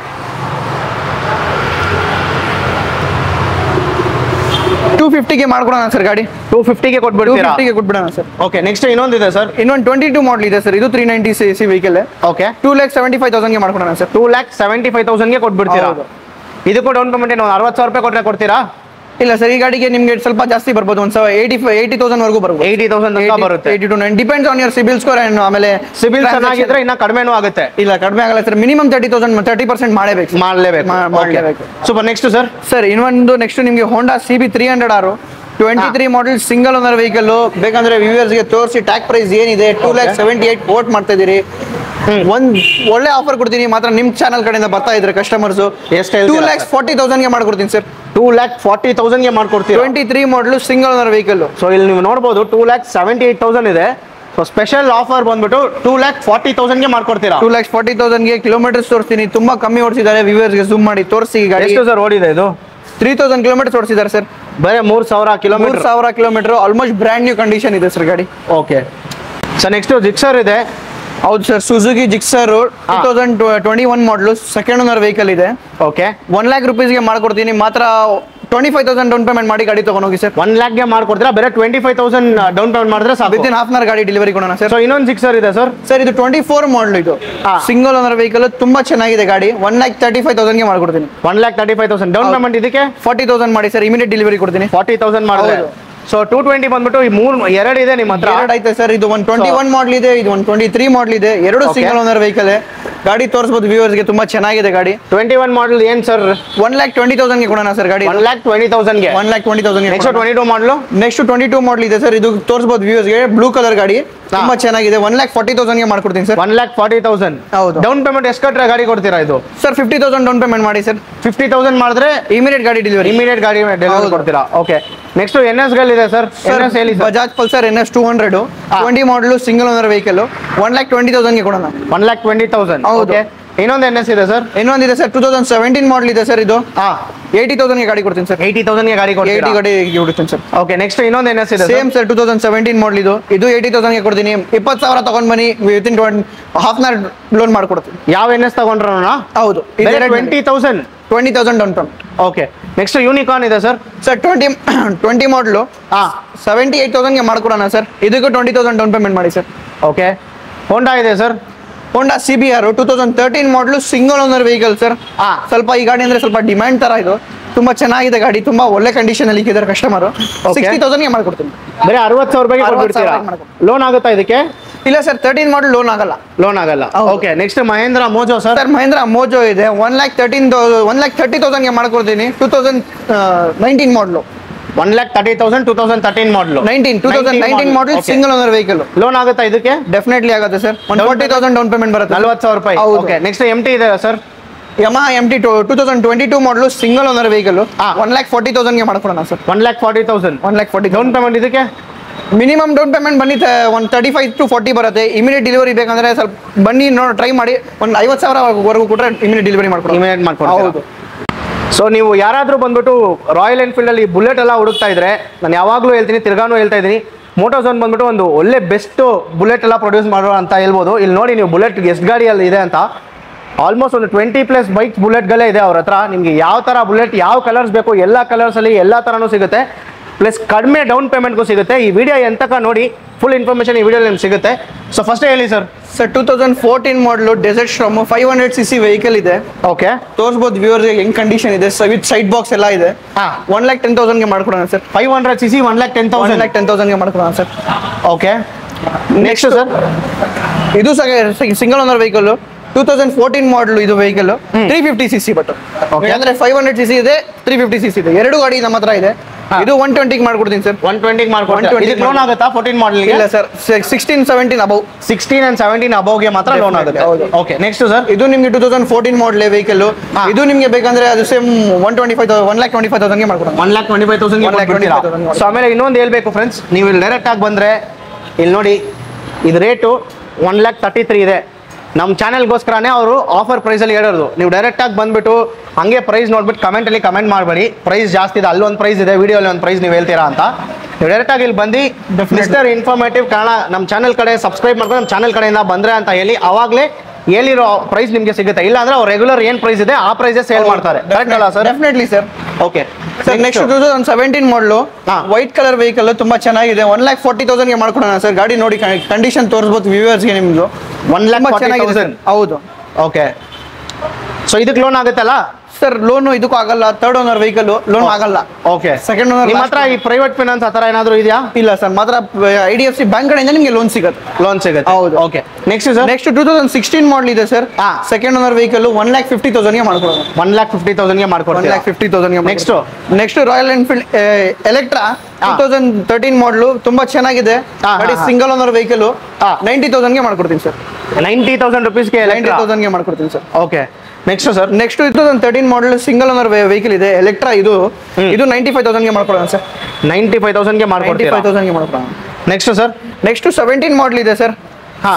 250ಗೆ ಮಾಡ್ಕೊಡೋಣ ಸರ್ ಗಾಡಿ. 250ಗೆ ಕೊಟ್ಬಿಡ್ತೀರಾ? 250ಗೆ ಕೊಟ್ಬಿಡೋಣ ಸರ್. ಓಕೆ, ನೆಕ್ಸ್ಟ್ ಇನ್ನೊಂದಿದೆ ಸರ್. ಇನ್ನೊಂದು 22 ಮಾಡಲ್ ಇದೆ ಸರ್. ಇದು 390cc ವೆಹಿಕಲ್. ಓಕೆ, 2,75,000ಗೆ ಮಾಡ್ಕೊಡೋಣ ಸರ್. 2,75,000ಗೆ ಕೊಟ್ಬಿಡ್ತೀರಾ? ಇದಕ್ಕೂ ಡೌನ್ ಪೇಮೆಂಟ್ ಏನು 60,000 ರೂಪಾಯಿ ಕೊಟ್ರೆ ಕೊಡ್ತೀರಾ? ಇಲ್ಲ ಸರ್, ಈ ಗಾಡಿಗೆ ನಿಮಗೆ ಸ್ವಲ್ಪ ಜಾಸ್ತಿ ಬರ್ಬೋದು. ಒಂದು 80,000 ವರೆಗೂ ಬರ್ಬೋದು. 80,000 ಬರುತ್ತೆ. 80 to 90 depends on your CIBIL score. ಆಮೇಲೆ ಸಿಬಿಲ್ ಚೆನ್ನಾಗಿದ್ರೆ ಇನ್ನ ಕಡಿಮೆನೂ ಆಗುತ್ತೆ. ಇಲ್ಲ, ಕಡಿಮೆ ಆಗಲ್ಲ ಸರ್. ಮಿನಿಮಮ್ 30% ಮಾಡಲೇಬೇಕು. ಸೂಪರ್. Next sir? ಸರ್ ಇನ್ನೊಂದು ನೆಕ್ಸ್ಟ್ ನಿಮಗೆ ಹೋಂಡಾ CB 300R 23 model single owner vehicle. ಬೇಕಂದ್ರೆ ವ್ಯೂವರ್ಸ್ಗೆ ತೋರಿಸಿ ಟ್ಯಾಕ್ ಪ್ರೈಸ್ ಏನಿದೆ. 2,78,000 ಕೋಟ್ ಮಾಡ್ತಾ ಇದೀರಿ. ಒಂದ್ ಒಳ್ಳೆ ಆಫರ್ ಕೊಡ್ತೀನಿ ಮಾತ್ರ ನಿಮ್ ಚಾನಲ್ ಕಡೆಯಿಂದ ಬರ್ತಾ ಇದ್ರೆ ಕಸ್ಟಮರ್ಸ್. ಎಷ್ಟು 2,40,000 ಮಾಡ್ಕೊಡ್ತೀನಿ ಸರ್. 2,40,000 ಮಾಡ್ಕೊಡ್ತೀವಿ. 23 model single owner vehicle. So ಇಲ್ಲಿ ನೀವು ನೋಡ್ಬೋದು 2,78,000 ಇದೆ. ಸೊ ಸ್ಪೆಷಲ್ ಆಫರ್ ಬಂದ್ಬಿಟ್ಟು 2,40,000 ಮಾಡ್ಕೊಡ್ತೀರಾ. 2,40,000 ಕಿಲೋಮೀಟರ್ಸ್ ತೋರಿಸ್ತೀನಿ. ತುಂಬಾ ಕಮ್ಮಿ ಓಡಿಸಿದ್ದಾರೆ. ವ್ಯೂವರ್ಸ್ಗೆ ಜೂಮ್ ಮಾಡಿ ತೋರಿಸಿ ಗಾಡಿ. ಎಷ್ಟು ಸರ್ ಓಡಿದೆ ಇದು? 3,000 ಕಿಲೋಮೀಟರ್ ಓಡಿಸಿದ್ದಾರೆ ಸರ್. ಬರೀ 3,000 kilometre. 3,000 kilometre almost brand new condition ಇದೆ ಸರ್ ಗಾಡಿ. ಓಕೆ ಸರ್, ನೆಕ್ಸ್ಟ್ ಜಿಕ್ಸರ್ ಇದೆ. ಹೌದು ಸರ್, ಸುಜುಕಿ ಜಿಕ್ಸರ್ 2021 ಮಾಡಲು ಸೆಕೆಂಡ್ ಓನರ್ ವೆಹಿಕಲ್ ಇದೆ. ಓಕೆ, 1 lakh rupeesಗೆ ಮಾಡ್ಕೊಡ್ತೀನಿ. ಮಾತ್ರ 25,000 ಡೌನ್ ಪೇಮೆಂಟ್ ಮಾಡಿ ಗಾಡಿ ತಗೊಂಡೋಗಿ ಸರ್. 1 lakh ಮಾಡ್ಕೊಡ್ತೀರಾ? ಬೇರೆ 25,000 ಡೌನ್ ಪೇಮೆಂಟ್ ಮಾಡಿದ್ರೆ ಸಾಕು. ವಿತಿನ್ ಹಾಫ್ ಅನ್ ಅವರ್ ಗಾಡಿ ಡೆಲಿವರಿ ಕೊಡೋಣ ಸರ್. ಸೊ ಇನ್ನೊಂದು ಜಿಕ್ಸರ್ ಇದೆ ಸರ್. ಸರ್ ಇದು 24 ಮಾಡಲ್. ಇದು ಸಿಂಗಲ್ ಓನರ್ ವೆಹಿಕಲ್, ತುಂಬಾ ಚೆನ್ನಾಗಿದೆ ಗಾಡಿ. 1,35,000 ಮಾಡ್ಕೊಡ್ತೀನಿ. 1,35,000 ಡೌನ್ ಪೇಮೆಂಟ್. ಇದಕ್ಕೆ 40,000 ಮಾಡಿ ಸರ್, ಇಮಿಡಿಯೇಟ್ ಡೆಲಿವರಿ ಕೊಡ್ತೀನಿ. 40,000 ಮಾಡಿದ್ರೆ. ಸೊ 220 ಬಂದ್ಬಿಟ್ಟು ಈ ಎರಡು ಇದೆ ನಿಮ್ಮ ಹತ್ರ. ಎರಡು ಐತೆ ಸರ್. ಇದು 121 ಮಾಡಲ್ ಇದೆ, ಇದು 123 ಮಾಡಲ್ ಇದೆ. ಎರಡು ಸಿಂಗಲ್ ಓನರ್ ವೆಹಿಕಲ್. ಗಾಡಿ ತೋರಿಸಬಹುದು ವ್ಯೂವರ್ಸ್ಗೆ, ತುಂಬಾ ಚೆನ್ನಾಗಿದೆ ಗಾಡಿ. 21 ಮಾಡಲ್ ಏನ್ ಸರ್? 1,20,000 ಕೊಡೋಣ ಸರ್ ಗಾಡಿ. 1,20,000 1,20,000. ನೆಕ್ಸ್ಟ್ 22 ಮಾಡಲು. ನೆಕ್ಸ್ಟ್ 22 ಮಾಡಲ್ ಇದೆ ಸರ್. ಇದು ತೋರಿಸಬಹುದು ವ್ಯೂವರ್ಸ್ಗೆ, ಬ್ಲೂ ಕಲರ್ ಗಾಡಿ, ತುಂಬಾ ಚೆನ್ನಾಗಿದೆ. 1,40,000 ಮಾಡ್ಕೊಡ್ತೀನಿ ಸರ್. 1,40,000. ಹೌದು. ಡೌನ್ ಪೇಮೆಂಟ್ ಎಷ್ಟು ಕಟ್ರೆ ಗಾಡಿ ಕೊಡ್ತೀರಾ ಇದು? ಸರ್ 50,000 ಡೌನ್ ಪೇಮೆಂಟ್ ಮಾಡಿ ಸರ್. 50,000 ಮಾಡಿದ್ರೆ ಇಮಿಡಿಯೇಟ್ ಗಾಡಿ ಡೆಲಿವರಿ. ಇಮಿಡಿಯೇಟ್ ಗಾಡಿ ಡೆಲಿವರಿ ಕೊಡ್ತೀರಾ? ಓಕೆ. ನೆಕ್ಸ್ಟ್ ಎನ್ಎಸ್ ಗಳಿದೆ ಸರ್. ಎನ್ಎಸ್ ಹೇಳಿ ಸರ್. ಬಜಾಜ್ ಪಲ್ಸರ್ NS 200 20 ಮಾಡಲು ಸಿಂಗಲ್ ಓನರ್ ವೆಹಿಕಲ್. 1,20,000 ಕೊಡೋಣ. 1,20,000. ಹೌದು. ಇನ್ನೊಂದು ಎನ್ಎಸ್ ಇದೆ ಸರ್. ಇನ್ನೊಂದಿದೆ ಸರ್, 2017 ಮಾಡಲ್ ಇದೆ ಸರ್. ಇದು 80,000 ಗಾಡಿ ಕೊಡ್ತೀನಿ ಸರ್. 80,000 ಗಾಡಿ ಕೊಡ್ತೀರಾ? 80 ಗಾಡಿ ಕೊಡ್ತೀನಿ ಸರ್. ಓಕೆ. ನೆಕ್ಸ್ಟ್ ಇನ್ನೊಂದು ಎನ್ಎಸ್ ಇದೆ ಸೇಮ್ ಸರ್, 2017 ಮಾಡಲ್. ಇದು 80,000 ಕೊಡ್ತೀನಿ. 20,000 ತಗೊಂಡ್ ಬನ್ನಿ, ವಿತಿನ್ ಹಾಫ್ ಅನ್ ಅವರ್ ಲೋನ್ ಮಾಡ್ಕೊಡ್ತೀನಿ. ಯಾವ ಎನ್ಎಸ್ ತಗೊಂಡ್ರ? ಹೌದು, 20,000 down payment. Okay. Next unicorn ಇದೆ ಸರ್. ಸರ್ 20 ಮಾಡಲು 78,000 ಮಾಡ್ಕೊಡೋಣ ಸರ್. ಇದಕ್ಕೂ 20,000 ಡೌನ್ ಪೇಮೆಂಟ್ ಮಾಡಿ ಸರ್. ಓಕೆ. ಹೋಂಡಾ ಇದೆ ಸರ್. ಹೋಂಡಾ CBR 2013 ಮಾಡಲು ಸಿಂಗಲ್ ಓನರ್ ವೆಹಿಕಲ್ ಸರ್. ಸ್ವಲ್ಪ ಈ ಗಾಡಿ ಅಂದ್ರೆ ಸ್ವಲ್ಪ ಡಿಮ್ಯಾಂಡ್ ತರ ಇದು. ತುಂಬಾ ಚೆನ್ನಾಗಿದೆ ಗಾಡಿ, ತುಂಬಾ ಒಳ್ಳೆ ಕಂಡೀಷನ್ ಅಲ್ಲಿ ಇದ್ದಾರೆ ಕಸ್ಟಮರ್. 60,000 ಮಾಡ್ಕೊಡ್ತೀನಿ. ಬರೀ 60,000 ರೂಪಾಯಿಗೆ ಕೊಡ್ಬಿಡ್ತೀರಾ? ಲೋನ್ ಆಗುತ್ತಾ ಇದಕ್ಕೆ? ಇಲ್ಲ ಸರ್, 13 ಮಾಡಲ್ ಲೋನ್ ಆಗಲ್ಲ. ಲೋನ್ ಆಗಲ್ಲ. Okay. Next Mahindra Mojo sir. Sir Mahindra Mojo ಇದೆ. 1,30,000 ಮಾಡ್ಕೊಡ್ತೀನಿ. 2019 model. 1,30,000 2013 model. 2019 model single owner vehicle. Loan ಆಗುತ್ತಾ ಇದಕ್ಕೆ? ಡೆಫಿನೆಟ್ಲಿ ಆಗುತ್ತೆ ಸರ್. 140,000 ಡೌನ್ ಪೇಮೆಂಟ್ ಬರುತ್ತೆ. 40,000 ರೂಪಾಯಿ. ಓಕೆ. ನೆಕ್ಸ್ಟ್ MT ಇದೆ sir. Yamaha MT 2022 model single owner vehicle. 1,40,000 ಮಾಡ್ಕೊಡೋಣ ಸರ್. 1,40,000. 1,40,000 down payment. ಇದಕ್ಕೆ ಮಿನಿಮಮ್ ಡೌನ್ ಪೇಮೆಂಟ್ ಬನ್ನಿ 35 to 40 ಬರುತ್ತೆ. ಇಮಿಡಿಯೇಟ್ ಡೆಲಿವರಿ ಬೇಕಂದ್ರೆ ಸ್ವಲ್ಪ ಬನ್ನಿ, ಟ್ರೈ ಮಾಡಿ. 50,000 ವರೆಗೂ ಕೊಟ್ಟರೆ ಇಮಿಡಿಯೇಟ್ ಡೆಲಿವರಿ ಮಾಡ್ಕೊಡಿ. ಇಮಿಡಿಯೇಟ್ ಮಾಡ್ಕೊಡಿ. ಹೌದು. ಸೊ ನೀವು ಯಾರಾದರೂ ಬಂದ್ಬಿಟ್ಟು ರಾಯಲ್ ಎನ್ಫೀಲ್ಡ್ ಅಲ್ಲಿ ಬುಲೆಟ್ ಎಲ್ಲ ಹುಡುಕ್ತಾ ಇದ್ರೆ, ನಾನು ಯಾವಾಗಲೂ ಹೇಳ್ತೀನಿ, ತಿರ್ಗಾನು ಹೇಳ್ತಾ ಇದ್ದೀನಿ, ಮೋಟೋಝೋನ್ ಬಂದ್ಬಿಟ್ಟು ಒಂದು ಒಳ್ಳೆ ಬೆಸ್ಟ್ ಬುಲೆಟ್ ಎಲ್ಲ ಪ್ರೊಡ್ಯೂಸ್ ಮಾಡೋ ಅಂತ ಹೇಳ್ಬೋದು. ಇಲ್ಲಿ ನೋಡಿ ನೀವು ಬುಲೆಟ್ ಎಷ್ಟು ಗಾಡಿಯಲ್ಲಿ ಇದೆ ಅಂತ. ಆಲ್ಮೋಸ್ಟ್ ಒಂದು 20+ ಬೈಕ್ಸ್ ಬುಲೆಟ್ಗಳೇ ಇದೆ ಅವ್ರ ಹತ್ರ. ನಿಮಗೆ ಯಾವ ಥರ ಬುಲೆಟ್, ಯಾವ ಕಲರ್ಸ್ ಬೇಕು, ಎಲ್ಲ ಕಲರ್ಸಲ್ಲಿ ಎಲ್ಲ ಥರನೂ ಸಿಗುತ್ತೆ. ಪ್ಲಸ್ ಕಡಿಮೆ ಡೌನ್ ಪೇಮೆಂಟ್ಗೂ ಸಿಗುತ್ತೆ. ಈ ವಿಡಿಯೋ ಎಂತಕ ನೋಡಿ ಫುಲ್ ಇನ್ಫಾರ್ಮೇಷನ್ ಈ ವಿಡಿಯೋಲಿ ನಿಮ್ಗೆ ಸಿಗುತ್ತೆ. ಸೊ ಫಸ್ಟ್ ಹೇಳಿ ಸರ್. ಸರ್ 2014 ಮಾಡಲು ಡೆಸರ್ಟ್ ಸ್ಟ್ರಾಮ್ 500cc ವೆಹಿಕಲ್ ಇದೆ. ಓಕೆ. ತೋರಿಸ್ಬೋದು ವ್ಯೂವರ್ಗೆ ಹೆಂಗ್ ಕಂಡೀಷನ್ ಇದೆ. ವಿತ್ ಸೈಡ್ ಬಾಕ್ಸ್ ಎಲ್ಲ ಇದೆ. 1,10,000 ಮಾಡ್ಕೊಡೋಣ ಸರ್. 500cc 1,10,000. 1,10,000 ಮಾಡ್ಕೊಡೋಣ ಸರ್. ಓಕೆ. ನೆಕ್ಸ್ಟ್ ಸರ್, ಇದು ಸಿಂಗಲ್ ಓನರ್ ವೆಹಿಕಲ್. 2014 ಮಾಡಲು ಇದು ವೆಹಿಕಲ್. 350cc ಬಟ್ ಅಂದ್ರೆ 500cc ಇದೆ, 350cc ಇದೆ. ಎರಡು ಗಾಡಿ ನಮ್ಮ ಹತ್ರ ಇದೆ. ಇದು 120 ಮಾಡ್ಕೊಡ್ತೀನಿ ಸರ್. 120 ಮಾಡ್ಕೊಡ್ತೀನಿ. ಇದಕ್ಕೆ ಲೋನ್ ಆಗುತ್ತಾ 14 ಮಾಡಲ್? ಇಲ್ಲ ಸರ್, 16, 17 ಅಬೌವ್. 16 and 17 ಅಬೌವ್ಗೆ ಮಾತ್ರ ಲೋನ್ ಆಗುತ್ತೆ. ಓಕೆ. ನೆಕ್ಸ್ಟ್ ಸರ್, ಇದು ನಿಮಗೆ 2014 ಮಾಡಲ್ ವೆಹಿಕಲ್. ಇದು ನಿಮಗೆ ಬೇಕಂದ್ರೆ ಅದು ಸೇಮ್ 1,25,000 ಮಾಡ್ಕೊಡೋಣ. 1,25,000. ಸೊ ಆಮೇಲೆ ಇನ್ನೊಂದು ಹೇಳ್ಬೇಕು ಫ್ರೆಂಡ್ಸ್, ನೀವು ಇಲ್ಲಿ ಡೈರೆಕ್ಟ್ ಆಗಿ ಬಂದ್ರೆ ಇಲ್ಲಿ ನೋಡಿ, ಇದು ರೇಟು 1,33,000 ಇದೆ. ನಮ್ಮ ಚಾನಲ್ಗೋಸ್ಕರನೇ ಅವರು ಆಫರ್ ಪ್ರೈಸಲ್ಲಿ ಹೇಳಿರೋದು. ನೀವು ಡೈರೆಕ್ಟಾಗಿ ಬಂದುಬಿಟ್ಟು ಹಂಗೆ ಪ್ರೈಸ್ ನೋಡ್ಬಿಟ್ಟು ಕಮೆಂಟಲ್ಲಿ ಕಮೆಂಟ್ ಮಾಡಬೇಡಿ, ಪ್ರೈಸ್ ಜಾಸ್ತಿ ಇದೆ, ಅಲ್ಲೊಂದು ಪ್ರೈಸ್ ಇದೆ, ವಿಡಿಯೋಲಿ ಒಂದು ಪ್ರೈಸ್ ನೀವು ಹೇಳ್ತೀರಾ ಅಂತ. ನೀವು ಡೈರೆಕ್ಟಾಗಿ ಇಲ್ಲಿ ಬಂದು ಮಿಸ್ಟರ್ ಇನ್ಫಾರ್ಮೇಟಿವ್ ಕನ್ನಡ ನಮ್ಮ ಚಾನಲ್ ಕಡೆ ಸಬ್ಸ್ಕ್ರೈಬ್ ಮಾಡ್ಕೊಂಡು ನಮ್ಮ ಚಾನಲ್ ಕಡೆಯಿಂದ ಬಂದರೆ ಅಂತ ಹೇಳಿ, ಆವಾಗಲೇ ಹೇಳಿರೋ ಪ್ರೈಸ್ ನಿಮಗೆ ಸಿಗುತ್ತೆ. ಇಲ್ಲ ಅಂದ್ರೆ ಅವ್ರು ರೆಗ್ಯುಲರ್ ಏನು ಪ್ರೈಸ್ ಇದೆ ಆ ಪ್ರೈಸೇ ಸೇಲ್ ಮಾಡ್ತಾರೆ. ಕರೆಕ್ಟ್ ಅಲ್ಲ sir? Definitely sir. Okay sir next 2017 ಮಾಡಲು ವೈಟ್ ಕಲರ್ ವೆಹಿಕಲ್, ತುಂಬಾ ಚೆನ್ನಾಗಿದೆ. 1,40,000 ಮಾಡ್ಕೊಡೋಣ ಸರ್. ಗಾಡಿ ನೋಡಿ ಕಂಡೀಷನ್ ತೋರಿಸ್ಬೋದು ವ್ಯೂವರ್ಸ್ಗೆ ನಿಮ್ದು. 1,40,000. ಹೌದು. ಓಕೆ. ಸೊ ಇದಕ್ಕೆ ಲೋನ್ ಆಗುತ್ತಲ್ಲ? ಸರ್ ಲೋನು ಇದಕ್ಕೂ ಆಗಲ್ಲ, ಥರ್ಡ್ ಓನರ್ ವೆಹಿಕಲ್ ಲೋನ್ ಆಗಲ್ಲ. ಓಕೆ. ಸೆಕೆಂಡ್ ಓನರ್ ನಿಮ್ಮ ಹತ್ರ ಈ ಪ್ರೈವೇಟ್ ಫೈನಾನ್ಸ್ ಆ ಥರ ಏನಾದರೂ ಇದೆಯಾ? ಇಲ್ಲ ಸರ್, ಮಾತ್ರ IDFC ಬ್ಯಾಂಕ್ ಕಡೆಯಿಂದ ನಿಮಗೆ ಲೋನ್ ಸಿಗುತ್ತೆ. ಲೋನ್ ಸಿಗುತ್ತೆ. ಹೌದು. Okay. Next sir? Next 2016 model ಇದೆ ಸರ್. ಸೆಕೆಂಡ್ ಓನರ್ ವೆಹಿಕಲ್ 1,50,000 ಗೆ ಮಾಡ್ಕೊಡೋಣ. 1,50,000 ಮಾಡ್ಕೊಡ್ತೀರಾ? 1,50,000 ನೆಕ್ಸ್ಟ್ ರಾಯಲ್ ಎನ್ಫೀಲ್ಡ್ ಎಲೆಕ್ಟ್ರಾ 2013 ಮಾಡಲು ತುಂಬಾ ಚೆನ್ನಾಗಿದೆ. ಗಾಡಿ ಸಿಂಗಲ್ ಓನರ್ ವೆಹಿಕಲ್ 90,000 ಗೆ ಮಾಡ್ಕೊಡ್ತೀನಿ ಸರ್. 90,000 ರುಪೀಸ್ಗೆ 90,000 ಗೆ ಮಾಡ್ಕೊಡ್ತೀನಿ sir. Okay. Next sir? Next 2013 ಮಾಡಲ್ ಸಿಂಗಲ್ ಓನರ್ ವೆಹಿಕಲ್ ಇದೆ ಎಲೆಕ್ಟ್ರಾ. ಇದು 95,000 ಗೆ ಮಾಡ್ಕೊಡೋಣ ಸರ್. 95,000 ಗೆ ಮಾಡ್ಕೊಡ್ತೀರಾ? 95,000 ಗೆ ಮಾಡ್ಕೊಡೋಣ. Next sir? ನೆಕ್ಸ್ಟ್ 17 ಮಾಡಲ್ ಇದೆ ಸರ್.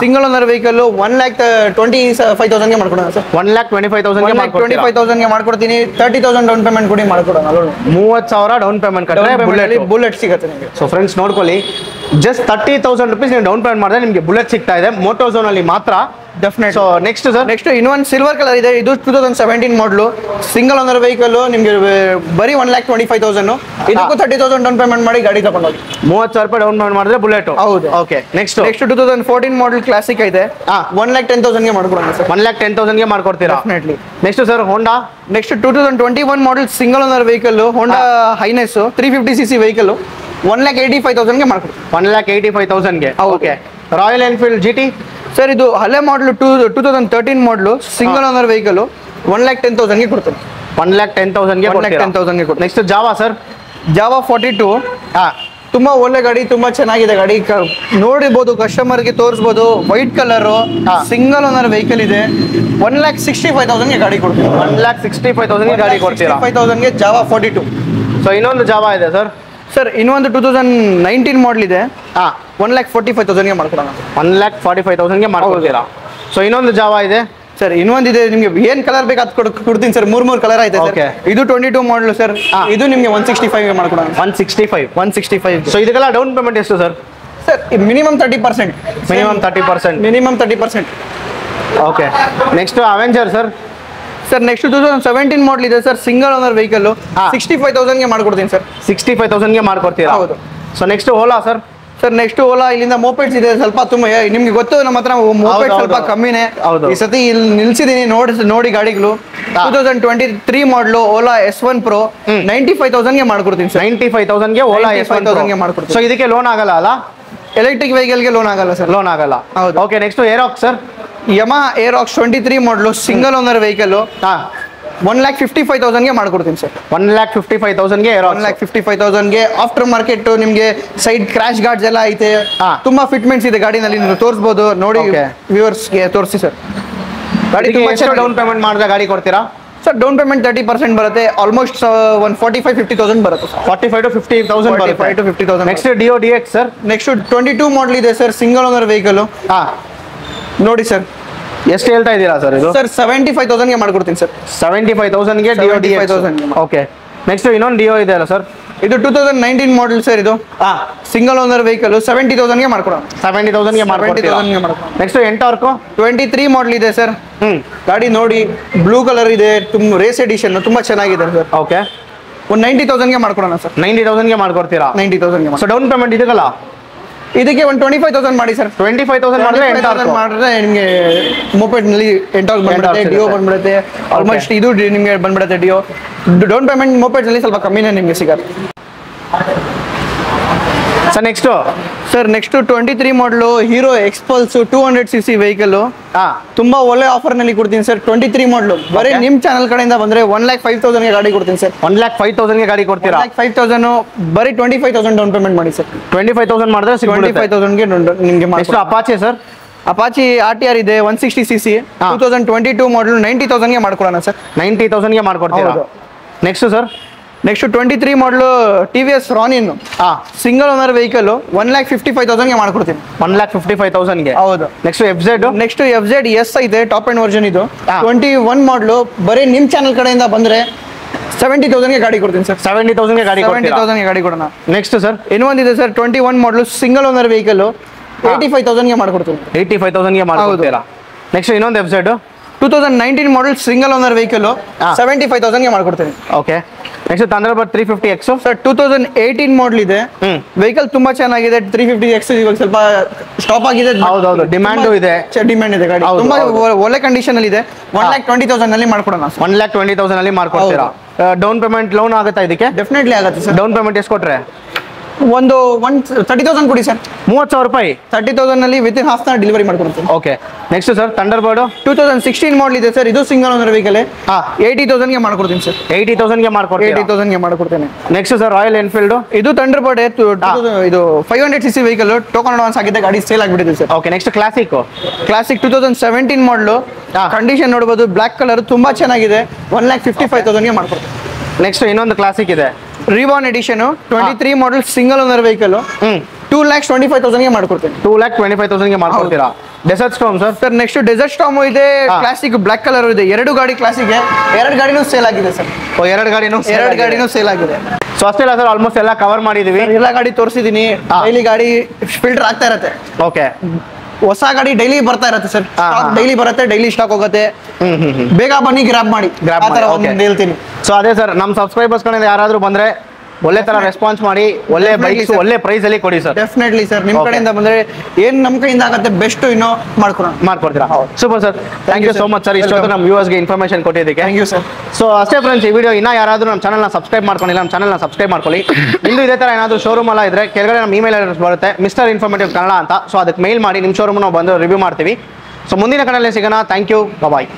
ಸಿಂಗಲ್ ಓನರ್ ವೆಹಿಕಲ್ 1,25,000 ಗೆ ಮಾಡ್ಕೊಡೋಣ ಸರ್. 1,25,000 ಗೆ 1,25,000 ಗೆ ಮಾಡ್ಕೊಡ್ತೀನಿ. 30,000 ಡೌನ್ ಪೇಮೆಂಟ್ ಕೊಡಿ ಮಾಡ್ಕೊಡೋಣ. 30,000 ಡೌನ್ ಪೇಮೆಂಟ್ ಕಟ್ಟಿದ್ರೆ ಬುಲೆಟ್ ಸಿಗುತ್ತೆ ನಿಮಗೆ. ಸೊ ಫ್ರೆಂಡ್ಸ್ ನೋಡ್ಕೊಳ್ಳಿ, ಜಸ್ಟ್ 30,000 ರುಪೀಸ್ ನೀವು ಡೌನ್ ಪೇಮೆಂಟ್ ಮಾಡಿದ್ರೆ ನಿಮಗೆ ಬುಲೆಟ್ ಸಿಗ್ತಾ ಇದೆ ಮೋಟೋಝೋನ್ ಅಲ್ಲಿ ಮಾತ್ರ. Definite. So next sir? Next ಇನ್ನೊಂದು ಸಿಲ್ವರ್ ಕಲರ್ ಇದೆ. ಇದು 2017 ಮಾಡಲು ಸಿಂಗಲ್ ಓನರ್ ವೆಹಿಕಲ್ ನಿಮಗೆ ಬರೀ 1,25,000. ಇದಕ್ಕೂ 30,000 ಡೌನ್ ಪೇಮೆಂಟ್ ಮಾಡಿ ಗಾಡಿ ತಗೊಂಡೋಗಿ. 30,000 ರೂಪಾಯಿ ಡೌನ್ ಪೇಮೆಂಟ್ ಮಾಡಿದ್ರೆ ಬುಲೆಟ್. ಹೌದು. ಓಕೆ. ನೆಕ್ಸ್ಟ್ 2014 ಮಾಡಲ್ ಕ್ಲಾಸಿಕ್ ಇದೆ. 1,10,000 ಗೆ ಮಾಡ್ಕೊಡೋಣ ಸರ್. 1,10,000 ಗೆ ಮಾಡ್ಕೊಡ್ತೀರಾ? Definitely. Next sir? Honda. Next 2021 model single owner vehicle Honda Highness 350cc vehicle 1,85,000 ಗೆ ಮಾಡ್ಕೊಡ್ತೀವಿ. 1,85,000 ಗೆ. Okay. Royal Enfield GT sir ಇದು ಹಳೆ ಮಾಡಲು 2013 ಮಾಡಲು ಸಿಂಗಲ್ ಓನರ್ ವೆಹಿಕಲ್ 1,10,000 ಗೆ ಕೊಡ್ತೀನಿ. 1,10,000 ಗೆ 1,10,000 ಗೆ ಕೊಡ್ತೀನಿ. Next Java sir? ಜಾವಾ 42 ತುಂಬಾ ಒಳ್ಳೆ ಗಾಡಿ, ತುಂಬಾ ಚೆನ್ನಾಗಿದೆ ಗಾಡಿ. ನೋಡಿರ್ಬೋದು, ಕಸ್ಟಮರ್ಗೆ ತೋರಿಸ್ಬೋದು. White colour single owner vehicle ಇದೆ. 1,65,000 ಗೆ ಗಾಡಿ ಕೊಡ್ತೀನಿ. 1,65,000 ಗೆ ಗಾಡಿ ಕೊಡ್ತೀರಾ? 65,000 ಗೆ ಜಾವಾ 42. ಸೊ ಇನ್ನೊಂದು ಜಾವಾ ಇದೆ ಸರ್? ಸರ್ ಇನ್ನೊಂದು 2019 ಮಾಡಲ್ ಇದೆ. 1,45,000 ಗೆ ಮಾಡ್ಕೊಡೋಣ. 1,45,000 ಗೆ ಮಾಡ್ಕೊಡ್ತೀರಾ? ಸೊ ಇನ್ನೊಂದು ಜಾವಾ ಇದೆ ಸರ್. ಇನ್ನೊಂದಿದೆ, ನಿಮ್ಗೆ ಏನ್ ಕಲರ್ ಬೇಕು ಅದು ಕೊಡ್ತೀನಿ ಸರ್. ಮೂರ್ ಕಲರ್ ಐತೆ ಸರ್. ಇದು 22 ಮಾಡಲ್ ಸರ್. ಇದು ನಿಮ್ಗೆ 165 ಗೆ ಮಾಡ್ಕೊಡೋಣ. 165. ಸೊ ಇದಕ್ಕೆಲ್ಲ ಡೌನ್ ಪೇಮೆಂಟ್ ಎಷ್ಟು sir? Sir minimum 30%. Minimum 30%. Minimum 30%. Okay. Next Avenger sir? Sir next 2017 ಮಾಡಲ್ ಇದೆ ಸರ್. ಸಿಂಗಲ್ ಓನರ್ ವೆಹಿಕಲ್ 65,000 ಗೆ ಮಾಡ್ಕೊಡ್ತೀನಿ ಸರ್. 65,000 ಗೆ ಮಾಡ್ಕೊಡ್ತೀರಾ? ಹೌದು. So next Ola sir? Sir next Ola ಇಲ್ಲಿಂದ ಮೋಪೆಡ್ಸ್ ಇದೆ ಸ್ವಲ್ಪ. ತುಂಬಾ ನಿಮ್ಗೆ ಗೊತ್ತು ನಮ್ಮ ಹತ್ರ ಮೋಪೆಡ್ ಸ್ವಲ್ಪ ಕಮ್ಮಿನೇ. ಈ ಸತಿ ಇಲ್ಲಿ ನಿಲ್ಸಿದೀನಿ ನೋಡಿ ಗಾಡಿಗಳು. 2023 ಮಾಡಲು ಓಲಾ S1 Pro 95,000 ಗೆ ಮಾಡ್ಕೊಡ್ತೀನಿ ಸರ್. 95,000 ಗೆ ಓಲಾ S1 ಗೆ ಮಾಡ್ಕೊಡ್ತೀನಿ. ಸೊ ಇದಕ್ಕೆ ಲೋನ್ ಆಗಲ್ಲ ಅಲ್ಲ? ಎಲೆಕ್ಟ್ರಿಕ್ ವೆಹಿಕಲ್ ಗೆ ಲೋನ್ ಆಗಲ್ಲ ಸರ್. ಲೋನ್ ಆಗಲ್ಲ. ಹೌದು. Okay. Next Aerox sir? Yamaha Aerox 23 model single owner vehicle 1,55,000 ಗೆ ಮಾಡ್ಕೊಡ್ತೀನಿ ಸರ್. 1,55,000 ಗೆ ಏರಾಕ್ಸ್. 1,55,000 ಗೆ ಆಫ್ಟರ್ ಮಾರ್ಕೆಟ್ ನಿಮ್ಗೆ ಸೈಡ್ ಕ್ರಾಶ್ ಗಾರ್ಡ್ಸ್ ಎಲ್ಲ ಐತೆ. ತುಂಬಾ ಫಿಟ್ಮೆಂಟ್ಸ್ ಇದೆ ಗಾಡಿನಲ್ಲಿ, ನೀವು ತೋರಿಸಬಹುದು. ನೋಡಿ ವ್ಯೂವರ್ಸ್ ಗೆ ತೋರಿಸಿ ಸರ್. ಗಾಡಿ ತುಂಬಾ ಚೆನ್ನಾಗಿ ಡೌನ್ ಪೇಮೆಂಟ್ ಮಾಡಿದ್ರೆ ಗಾಡಿ ಕೊಡ್ತೀರಾ? ಸರ್ ಡೌನ್ ಪೇಮೆಂಟ್ 30% ಬರುತ್ತೆ. ಆಲ್ಮೋಸ್ಟ್ 45,000-50,000 ಬರುತ್ತೆ ಸರ್. 45,000-50,000 ಬರುತ್ತೆ. 45,000-50,000. Next Dio DX sir? Next 22 model ಇದೆ ಸರ್. Single owner vehicle. ನೋಡಿ ಸರ್ ಎಷ್ಟು ಹೇಳ್ತಾ ಇದ್ದೀರಾ ಸರ್ ಇದು? ಸರ್ 75,000 ಗೆ ಮಾಡ್ಕೊಡ್ತೀನಿ ಸರ್. 75,000 ಗೆ ಡಿಯೋ DX. ಓಕೆ. ನೆಕ್ಸ್ಟ್ ಇನ್ನೊಂದು ಡಿಯೋ ಇದೆ ಅಲ್ಲ ಸರ್? ಇದು 2019 ಮಾಡಲ್ ಸರ್. ಇದು ಸಿಂಗಲ್ ಓನರ್ ವೆಹಿಕಲ್ 70,000 ಗೆ ಮಾಡ್ಕೊಡೋಣ. 70,000 ಗೆ ಮಾಡ್ಕೊಡ್ತೀರಾ? ನೆಕ್ಸ್ಟ್ ಎಂಟಾರ್ಕೋ 23 ಮಾಡಲ್ ಇದೆ ಸರ್. ಗಾಡಿ ನೋಡಿ, ಬ್ಲೂ ಕಲರ್ ಇದೆ, ತುಂಬ ರೇಸ್ ಎಡಿಷನ್, ತುಂಬಾ ಚೆನ್ನಾಗಿದೆ ಸರ್. ಓಕೆ. 90,000 ಗೆ ಮಾಡ್ಕೊಡೋಣ ಸರ್. 90,000 ಗೆ ಮಾಡ್ಕೊಡ್ತೀರಾ? 90,000 ಗೆ. ಸೊ ಡೌನ್ ಪೇಮೆಂಟ್ ಇದಕ್ಕಲ್ಲ? ಇದಕ್ಕೆ 25,000 ಮಾಡಿ ಸರ್. 25,000 ಮಾಡಿದ್ರೆ ನಿಮಗೆ ಮೋಪೆಡ್ ನಲ್ಲಿ ಎಂಟಾರ್ಕ್ ಬಂದ್ಬಿಡುತ್ತೆ, ಡಿಯೋ ಬಂದ್ಬಿಡುತ್ತೆ. ಆಲ್ಮೋಸ್ಟ್ ಇದು ನಿಮಗೆ ಬಂದ್ಬಿಡುತ್ತೆ ಡಿಯೋ. ಡೌನ್ ಪೇಮೆಂಟ್ ಮೋಪೆಡ್ ನಲ್ಲಿ ಸ್ವಲ್ಪ ಕಮ್ಮಿನೇ ನಿಮಗೆ ಸಿಗುತ್ತೆ ಸರ್. ನೆಕ್ಸ್ಟ್ ಸರ್ ನೆಕ್ಸ್ಟ್ 23 ಮಾಡಲು ಹೀರೋ ಎಕ್ಸ್ಪಲ್ಸ್ 200cc ವೆಹಿಕಲ್ ತುಂಬಾ ಒಳ್ಳೆ ಆಫರ್ ನಲ್ಲಿ ಕೊಡ್ತೀನಿ ಸರ್. 23 ಮಾಡಲು ಬರೀ ನಿಮ್ ಚಾನಲ್ ಕಡೆಯಿಂದ ಬಂದ್ರೆ 1,05,000 ಗೆ ಗಾಡಿ ಕೊಡ್ತೀನಿ ಸರ್. 1,05,000 ಗೆ ಗಾಡಿ ಕೊಡ್ತೀರಾ? 1,05,000 ಬರೀ 25,000 ಡೌನ್ ಪೇಮೆಂಟ್ ಮಾಡಿ ಸರ್. 25,000 ಮಾಡಿದ್ರೆ 25,000 ಗೆ ನಿಮಗೆ. Next Apache sir? Apache RTR ಇದೆ 160cc 2022 ಮಾಡಲು 90,000 ಗೆ ಮಾಡ್ಕೊಡೋಣ ಸರ್. 90,000 ಗೆ ಮಾಡ್ಕೊಡ್ತೀರಾ? Next sir? ನೆಕ್ಸ್ಟ್ 23 ಮಾಡಲು TVS Ronin single owner vehicle 1,55,000 ಗೆ ಮಾಡ್ಕೊಡ್ತೀನಿ. 1,55,000 ಗೆ. ಹೌದು. Next FZ? Next FZ S ಐತೆ, ಟಾಪ್ ಎಂಡ್ ವರ್ಷನ್ ಇದು. 21 ಮಾಡಲು ಬರೀ ನಿಮ್ ಚಾನಲ್ ಕಡೆಯಿಂದ ಬಂದ್ರೆ 70,000 ಗೆ ಗಾಡಿ ಕೊಡ್ತೀನಿ ಸರ್. 70,000 ಗೆ ಗಾಡಿ ಕೊಡ್ತೀರಾ? 70,000 ಗೆ ಗಾಡಿ ಕೊಡೋಣ. Next sir? ಇನ್ನೊಂದಿದೆ ಸರ್ 21 ಮಾಡಲು ಸಿಂಗಲ್ ಓನರ್ ವೆಹಿಕಲ್ 85,000 ಗೆ ಮಾಡ್ಕೊಡ್ತೀನಿ. 85,000 ಗೆ ಮಾಡ್ಕೊಡ್ತೀರಾ? ನೆಕ್ಸ್ಟ್ ಇನ್ನೊಂದು FZ 2019 model single owner vehicle 75,000 ಗೆ ಮಾಡ್ಕೊಡ್ತೀನಿ. Okay. Next Thunderbird 350X sir 2018 ಮಾಡಲ್ ಇದೆ. ವೆಹಿಕಲ್ ತುಂಬಾ ಚೆನ್ನಾಗಿದೆ. 350X ಇವಾಗ ಸ್ವಲ್ಪ ಸ್ಟಾಪ್ ಆಗಿದೆ. ಹೌದೌದು, ಡಿಮ್ಯಾಂಡು ಇದೆ. ಡಿಮ್ಯಾಂಡ್ ಇದೆ ಗಾಡಿ. ತುಂಬಾ ಒಳ್ಳೆ ಕಂಡೀಷನ್ ಅಲ್ಲಿ ಇದೆ. 1,20,000 ಅಲ್ಲಿ ಮಾಡ್ಕೊಡೋಣ. 1,20,000 ಅಲ್ಲಿ ಮಾಡ್ಕೊಡ್ತೀರಾ? ಡೌನ್ ಪೇಮೆಂಟ್ ಲೋನ್ ಆಗುತ್ತಾ ಇದಕ್ಕೆ? ಡೆಫಿನೆಟ್ಲಿ ಆಗುತ್ತೆ ಸರ್. ಡೌನ್ ಪೇಮೆಂಟ್ ಎಷ್ಟು ಕೊಟ್ರೆ? ಒಂದು 30,000 ಕೊಡಿ ಸರ್. 30,000 ರೂಪಾಯಿ 30,000 ಅಲ್ಲಿ within half hour delivery ಮಾಡ್ಕೊಡ್ತೀನಿ. Okay. Next sir thunderbird 2016 model ಇದೆ ಸರ್. ಇದು ಸಿಂಗಲ್ ಓನರ್ ವೆಹಿಕಲ್. 80,000 ಗೆ ಮಾಡ್ಕೊಡ್ತೀನಿ ಸರ್. 80,000 ಗೆ ಮಾಡ್ಕೊಡ್ತೀರಾ? 80,000 ಗೆ ಮಾಡ್ಕೊಡ್ತೇನೆ. Next sir Royal Enfield. ಇದು ಥಂಡರ್ಬರ್ಡ್ ಇದು 500cc ವೆಹಿಕಲ್. ಟೋಕನ್ ಅಡ್ವಾನ್ಸ್ ಆಗಿದೆ, ಗಾಡಿ ಸೇಲ್ ಆಗಿಬಿಟ್ಟಿದೆ ಸರ್. ಓಕೆ. ನೆಕ್ಸ್ಟ್ ಕ್ಲಾಸಿಕ್ 2017 ಮಾಡಲು. ಕಂಡೀಷನ್ ನೋಡಬಹುದು, ಬ್ಲಾಕ್ ಕಲರ್ ತುಂಬಾ ಚೆನ್ನಾಗಿದೆ. 1,55,000 ಗೆ ಮಾಡ್ಕೊಡ್ತೀನಿ. ನೆಕ್ಸ್ಟ್ ಇನ್ನೊಂದು ಕ್ಲಾಸಿಕ್ ಇದೆ, ರಿವಾನ್ edition 23 model single owner vehicle. 2,25,000 ಗೆ ಮಾಡ್ಕೊಡ್ತೀನಿ. 2,25,000 ಗೆ ಮಾಡ್ಕೊಡ್ತೀರಾ? Desert Storm sir. Next Desert Storm ಇದೆ, ಕ್ಲಾಸಿಕ್ ಬ್ಲಾಕ್ ಕಲರ್ ಇದೆ. 2 ಗಾಡಿ ಕ್ಲಾಸಿಕ್, 2 ಗಾಡಿನೂ ಸೇಲ್ ಆಗಿದೆ ಸರ್. 2 ಗಾಡಿನೂ ಸೇಲ್ ಆಗಿದೆ. ಸೊ ಅಷ್ಟೇ ಇಲ್ಲ ಸರ್, ಆಲ್ಮೋಸ್ಟ್ ಎಲ್ಲ ಕವರ್ ಮಾಡಿದೀವಿ. ಎಲ್ಲ ಗಾಡಿ ತೋರಿಸಿದೀನಿ. ಡೈಲಿ ಗಾಡಿ ಫಿಲ್ಟರ್ ಆಗ್ತಾ ಇರತ್ತೆ. ಓಕೆ. ಹೊಸ ಗಾಡಿ ಡೈಲಿ ಬರ್ತಾ ಇರತ್ತೆ ಸರ್. ಡೈಲಿ ಬರುತ್ತೆ, ಡೈಲಿ ಸ್ಟಾಕ್ ಹೋಗುತ್ತೆ. ಬೇಗ ಬನ್ನಿ, ಗ್ರಾಬ್ ಮಾಡಿ. ಹೇಳ್ತೀನಿ. ಸೊ ಅದೇ ಸರ್, ನಮ್ಮ ಸಬ್ಸ್ಕ್ರೈಬರ್ಸ್ ಕಡೆಯಿಂದ ಯಾರಾದ್ರೂ ಬಂದ್ರೆ ಒಳ್ಳೆ ತರ ರೆಸ್ಪಾನ್ಸ್ ಮಾಡಿ, ಒಳ್ಳೆ ಬೈಕ್ಸ್ ಒಳ್ಳೆ ಪ್ರೈಸ್ ಅಲ್ಲಿ ಕೊಡಿ ಸರ್. ಡೆಫಿನೆಟ್ಲಿ ಸರ್, ನಿಮ್ ಕಡೆಯಿಂದ ಬಂದ್ರೆ ಏನ್ ನಮ್ ಕಡೆಯಿಂದ ಆಗತ್ತೆ ಬೆಸ್ಟ್ ಇನ್ನೂ ಮಾಡ್ಕೊಡ್ತೀರಾ? Super sir, thank you so much sir. ಇಷ್ಟೊತ್ತು ನಮ್ಮ ವ್ಯೂವರ್ಸ್ಗೆ ಇನ್ಫಾರ್ಮೇಶನ್ ಕೊಟ್ಟಿದ್ದಕ್ಕೆ ಥ್ಯಾಂಕ್ ಯು ಸರ್. ಸೊ ಅಷ್ಟೇ ಫ್ರೆಂಡ್ಸ್, ಈ ವಿಡಿಯೋ ಇನ್ನ ಯಾರಾದ್ರೂ ನಮ್ಮ ಚಾನಲ್ನ ಸಬ್ಸ್ಕ್ರೈಬ್ ಮಾಡ್ಕೊಂಡಿಲ್ಲ, ನಮ್ಮ ಚಾನಲ್ನ ಸಬ್ಸ್ಕ್ರೈಬ್ ಮಾಡ್ಕೊಳ್ಳಿ. ಇಂದು ಇದೇ ತರ ಏನಾದ್ರು ಶೋರೂಮ್ ಎಲ್ಲ ಇದ್ರೆ ಕೆಳಗಡೆ ನಮ್ಮ ಇಮೇಲ್ ಅಡ್ರೆಸ್ ಬರುತ್ತೆ, ಮಿಸ್ಟರ್ ಇನ್ಫಾರ್ಮೇಟಿವ್ ಕನ್ನಡ ಅಂತ. ಸೊ ಅದಕ್ಕೆ ಮೇಲ್ ಮಾಡಿ ನಿಮ್ಮ ಶೋರೂಮ್ ನಾವು ಬಂದು ರಿವ್ಯೂ ಮಾಡ್ತೀವಿ. ಸೊ ಮುಂದಿನ ಕಡೆಯಲ್ಲಿ ಸಿಗೋಣ. Thank you, bye.